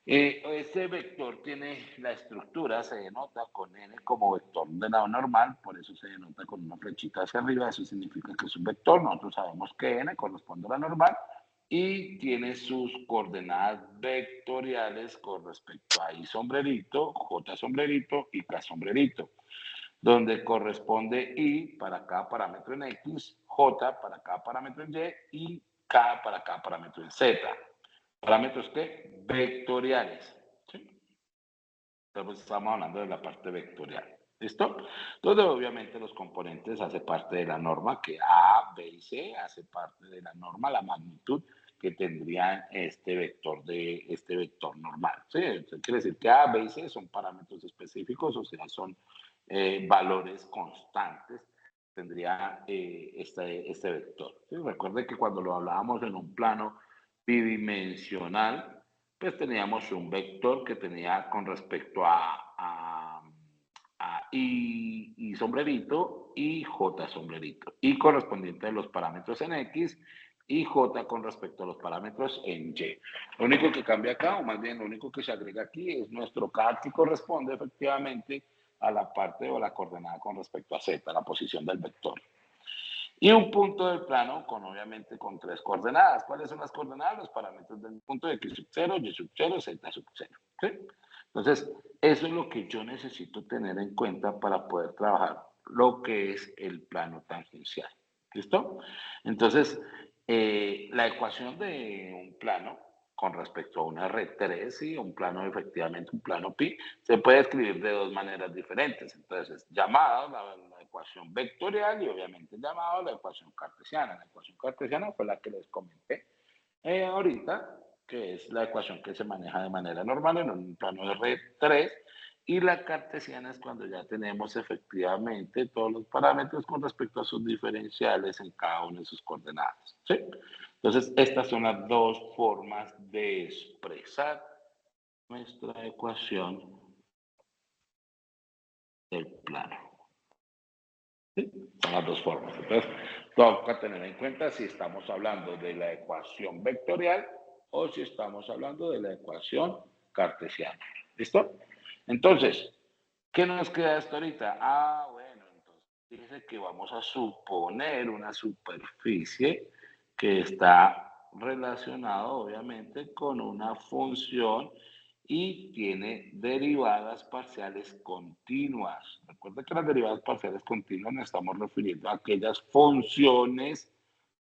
Este vector tiene la estructura, se denota con n como vector de lado normal, por eso se denota con una flechita hacia arriba, eso significa que es un vector, nosotros sabemos que n corresponde a la normal, y tiene sus coordenadas vectoriales con respecto a I sombrerito, J sombrerito y K sombrerito, donde corresponde I para cada parámetro en X, J para cada parámetro en Y y K para cada parámetro en Z. ¿Parámetros qué? Vectoriales. ¿Sí? Entonces estamos hablando de la parte vectorial. ¿Listo? Entonces, obviamente, los componentes hacen parte de la norma que A, B y C hace parte de la norma, la magnitud que tendrían este vector normal. ¿Sí? Eso quiere decir que A, B y C son parámetros específicos, o sea, son valores constantes tendría este vector. ¿Sí? Recuerde que cuando lo hablábamos en un plano bidimensional, pues teníamos un vector que tenía con respecto a y sombrerito y j sombrerito, y correspondiente a los parámetros en x y j con respecto a los parámetros en y. Lo único que cambia acá, o más bien lo único que se agrega aquí, es nuestro k, que corresponde efectivamente a la parte o la coordenada con respecto a z, la posición del vector. Y un punto del plano con, obviamente, con 3 coordenadas. ¿Cuáles son las coordenadas? Los parámetros del punto de x sub 0, y sub 0, z sub 0. ¿Sí? Entonces, eso es lo que yo necesito tener en cuenta para poder trabajar lo que es el plano tangencial. ¿Listo? Entonces, la ecuación de un plano con respecto a una R3, ¿sí? Un plano, efectivamente, un plano pi, se puede escribir de 2 maneras diferentes. Entonces, llamada la ecuación vectorial y obviamente llamado la ecuación cartesiana. La ecuación cartesiana fue la que les comenté ahorita, que es la ecuación que se maneja de manera normal en un plano R3, y la cartesiana es cuando ya tenemos efectivamente todos los parámetros con respecto a sus diferenciales en cada una de sus coordenadas. ¿Sí? Entonces, estas son las 2 formas de expresar nuestra ecuación del plano. ¿Sí? Son las 2 formas. Entonces, toca tener en cuenta si estamos hablando de la ecuación vectorial o si estamos hablando de la ecuación cartesiana. ¿Listo? Entonces, ¿qué nos queda hasta ahorita? Ah, bueno, entonces dice que vamos a suponer una superficie que está relacionada, obviamente, con una función y tiene derivadas parciales continuas. Recuerda que las derivadas parciales continuas nos estamos refiriendo a aquellas funciones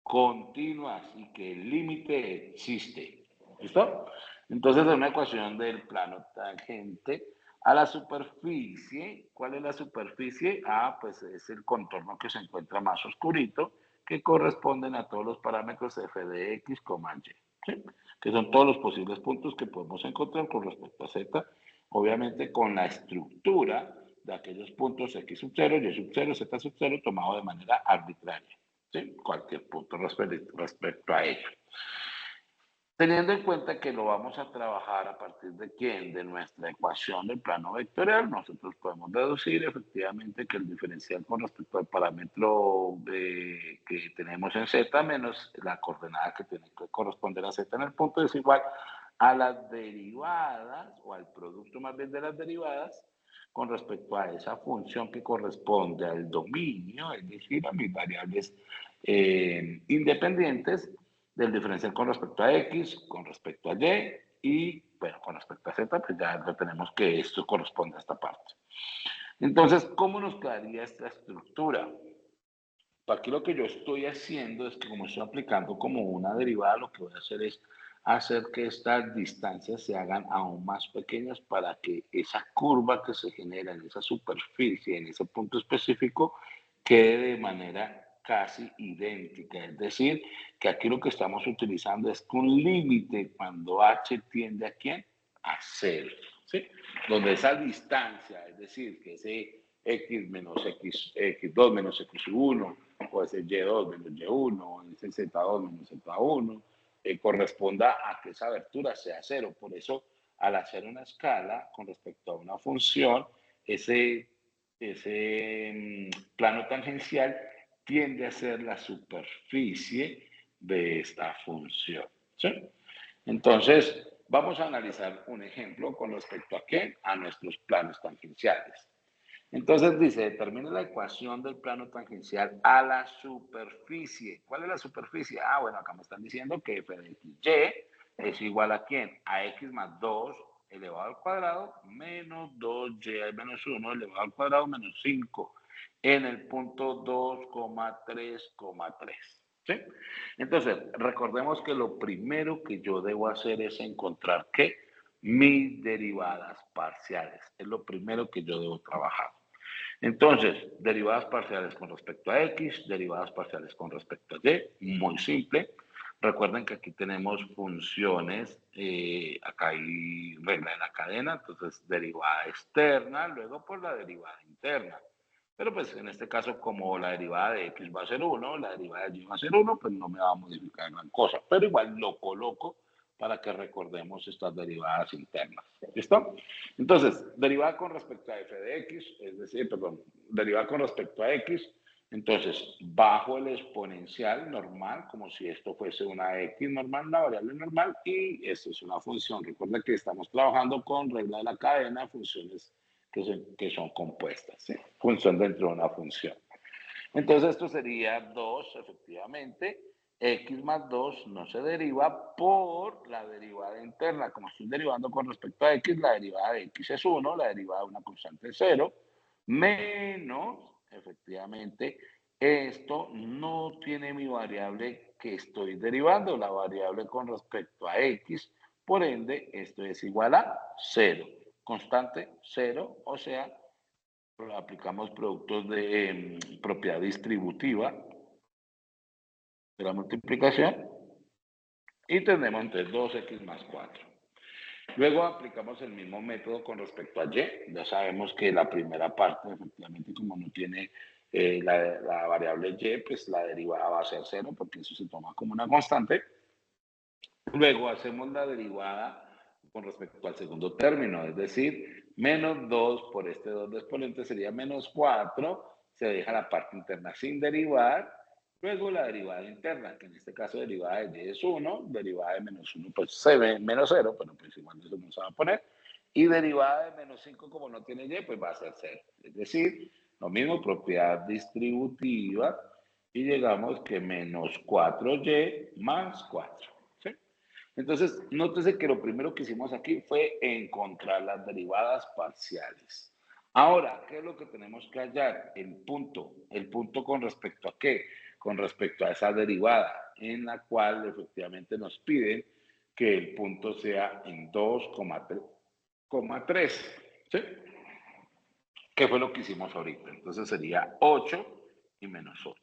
continuas y que el límite existe. ¿Listo? Entonces, es una ecuación del plano tangente a la superficie. ¿Cuál es la superficie? Ah, pues es el contorno que se encuentra más oscurito, que corresponden a todos los parámetros f de x, y. ¿Sí? Que son todos los posibles puntos que podemos encontrar con respecto a z, obviamente con la estructura de aquellos puntos x sub 0, y sub 0, z sub 0, tomado de manera arbitraria. ¿Sí? Cualquier punto respecto a ello. Teniendo en cuenta que lo vamos a trabajar a partir de quién, de nuestra ecuación del plano vectorial, nosotros podemos deducir efectivamente que el diferencial con respecto al parámetro que tenemos en z menos la coordenada que tiene que corresponder a z en el punto es igual a las derivadas, o al producto más bien de las derivadas, con respecto a esa función que corresponde al dominio, es decir, a mis variables independientes, del diferencial con respecto a x, con respecto a y, bueno, con respecto a z, pues ya lo tenemos que esto corresponde a esta parte. Entonces, ¿cómo nos quedaría esta estructura? Aquí lo que yo estoy haciendo es que, como estoy aplicando como una derivada, lo que voy a hacer es hacer que estas distancias se hagan aún más pequeñas para que esa curva que se genera en esa superficie, en ese punto específico, quede de manera casi idéntica. Es decir, que aquí lo que estamos utilizando es un límite cuando h tiende a ¿quién? A 0. ¿Sí? Donde esa distancia, es decir, que ese x menos x2 menos x1, o ese y2 menos y1, o ese z2 menos z1, corresponda a que esa abertura sea 0. Por eso, al hacer una escala con respecto a una función, ese plano tangencial tiende a ser la superficie de esta función. ¿Sí? Entonces, vamos a analizar un ejemplo con respecto a ¿qué? A nuestros planos tangenciales. Entonces dice, determina la ecuación del plano tangencial a la superficie. ¿Cuál es la superficie? Ah, bueno, acá me están diciendo que f de x, y es igual a ¿quién? A x más 2 elevado al cuadrado menos 2y menos 1 elevado al cuadrado menos 5 en el punto 2,3,3. ¿Sí? Entonces, recordemos que lo primero que yo debo hacer es encontrar ¿qué? Mis derivadas parciales. Es lo primero que yo debo trabajar. Entonces, derivadas parciales con respecto a x, derivadas parciales con respecto a y, muy simple. Recuerden que aquí tenemos funciones, acá hay regla de la cadena, entonces derivada externa, luego por la derivada interna. Pero pues en este caso, como la derivada de x va a ser 1, la derivada de y va a ser 1, pues no me va a modificar gran cosa. Pero igual lo coloco para que recordemos estas derivadas internas. ¿Listo? Entonces, derivada con respecto a f de x, es decir, perdón, derivada con respecto a x, entonces bajo el exponencial normal, como si esto fuese una x normal, una variable normal, y esto es una función. Recuerda que estamos trabajando con regla de la cadena, funciones que son compuestas, ¿sí? Función dentro de una función. Entonces esto sería 2, efectivamente. X más 2 no se deriva por la derivada interna. Como estoy derivando con respecto a X, la derivada de X es 1, la derivada de una constante es 0, menos, efectivamente, esto no tiene mi variable que estoy derivando, la variable con respecto a X, por ende, esto es igual a 0. Constante 0, o sea, aplicamos productos de propiedad distributiva de la multiplicación y tenemos entonces 2x más 4. Luego aplicamos el mismo método con respecto a y. Ya sabemos que la primera parte, efectivamente, como no tiene la variable y, pues la derivada va a ser 0 porque eso se toma como una constante. Luego hacemos la derivada con respecto al segundo término, es decir, menos 2 por este 2 de exponente sería menos 4, se deja la parte interna sin derivar, luego la derivada interna, que en este caso derivada de y es 1, derivada de menos 1 pues se ve menos 0, pero pues igual eso no se va a poner, y derivada de menos 5 como no tiene y pues va a ser 0, es decir, lo mismo propiedad distributiva y llegamos que menos 4y más 4. Entonces, nótese que lo primero que hicimos aquí fue encontrar las derivadas parciales. Ahora, ¿qué es lo que tenemos que hallar? El punto. ¿El punto con respecto a qué? Con respecto a esa derivada, en la cual efectivamente nos piden que el punto sea en 2,3. ¿Sí? ¿Qué fue lo que hicimos ahorita? Entonces sería 8 y menos 8.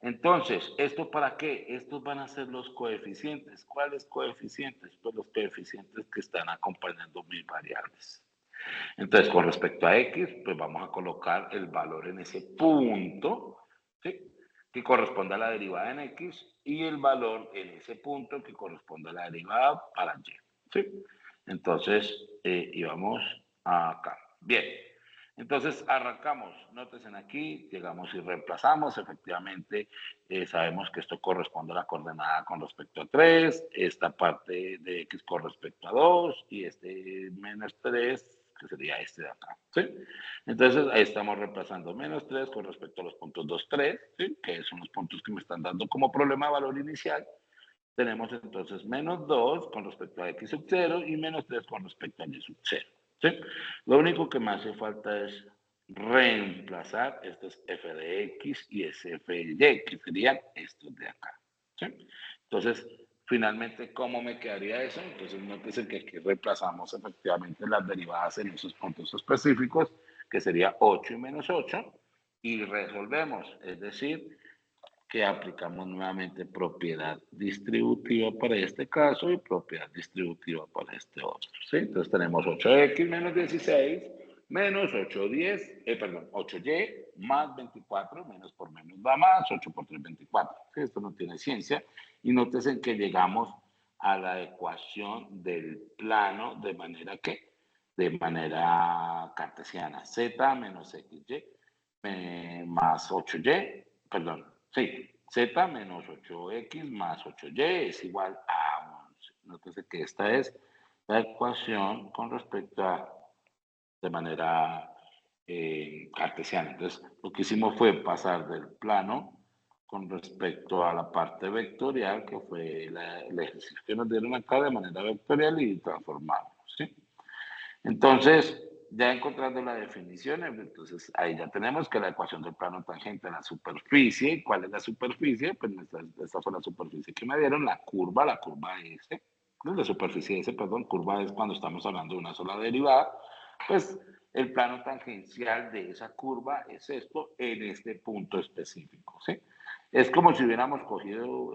Entonces, ¿esto para qué? Estos van a ser los coeficientes. ¿Cuáles coeficientes? Pues los coeficientes que están acompañando mis variables. Entonces, con respecto a x, pues vamos a colocar el valor en ese punto, ¿sí? Que corresponde a la derivada en x, y el valor en ese punto que corresponde a la derivada para y, ¿sí? Entonces, íbamos acá. Bien. Entonces arrancamos, nótense aquí, llegamos y reemplazamos, efectivamente sabemos que esto corresponde a la coordenada con respecto a 3, esta parte de x con respecto a 2 y este menos 3, que sería este de acá, ¿sí? Entonces ahí estamos reemplazando menos 3 con respecto a los puntos 2, 3, ¿sí? Que son los puntos que me están dando como problema de valor inicial. Tenemos entonces menos 2 con respecto a x sub 0 y menos 3 con respecto a y sub 0. ¿Sí? Lo único que me hace falta es reemplazar, esto es f de x y es f de y, que serían estos de acá. ¿Sí? Entonces, finalmente, ¿cómo me quedaría eso? Entonces, nótese que aquí reemplazamos efectivamente las derivadas en esos puntos específicos, que sería 8 y menos 8, y resolvemos, es decir, que aplicamos nuevamente propiedad distributiva para este caso y propiedad distributiva para este otro, ¿sí? Entonces tenemos 8x menos 16 menos 8y más 24, menos por menos da más, 8 por 3, 24. ¿Sí? Esto no tiene ciencia. Y nótense que llegamos a la ecuación del plano de manera que, de manera cartesiana, z menos xy más 8y, perdón, sí, z menos 8x más 8y es igual a 11. Nótese que esta es la ecuación con respecto a, de manera cartesiana. Entonces, lo que hicimos fue pasar del plano con respecto a la parte vectorial, que fue el ejercicio que nos dieron acá de manera vectorial y transformarlo, ¿sí? Entonces, ya encontrando la definición, entonces ahí ya tenemos que la ecuación del plano tangente a la superficie. ¿Cuál es la superficie? Pues esta fue la superficie que me dieron, la curva S. La superficie S, perdón, curva es cuando estamos hablando de una sola derivada. Pues el plano tangencial de esa curva es esto en este punto específico, ¿sí? Es como si hubiéramos cogido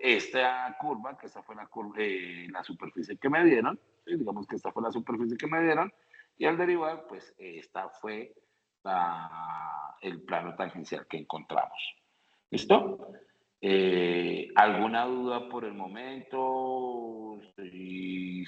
esta curva, que esta fue la superficie que me dieron, ¿sí? Digamos que esta fue la superficie que me dieron, y al derivar, pues esta fue el plano tangencial que encontramos. ¿Listo? ¿Alguna duda por el momento? Estoy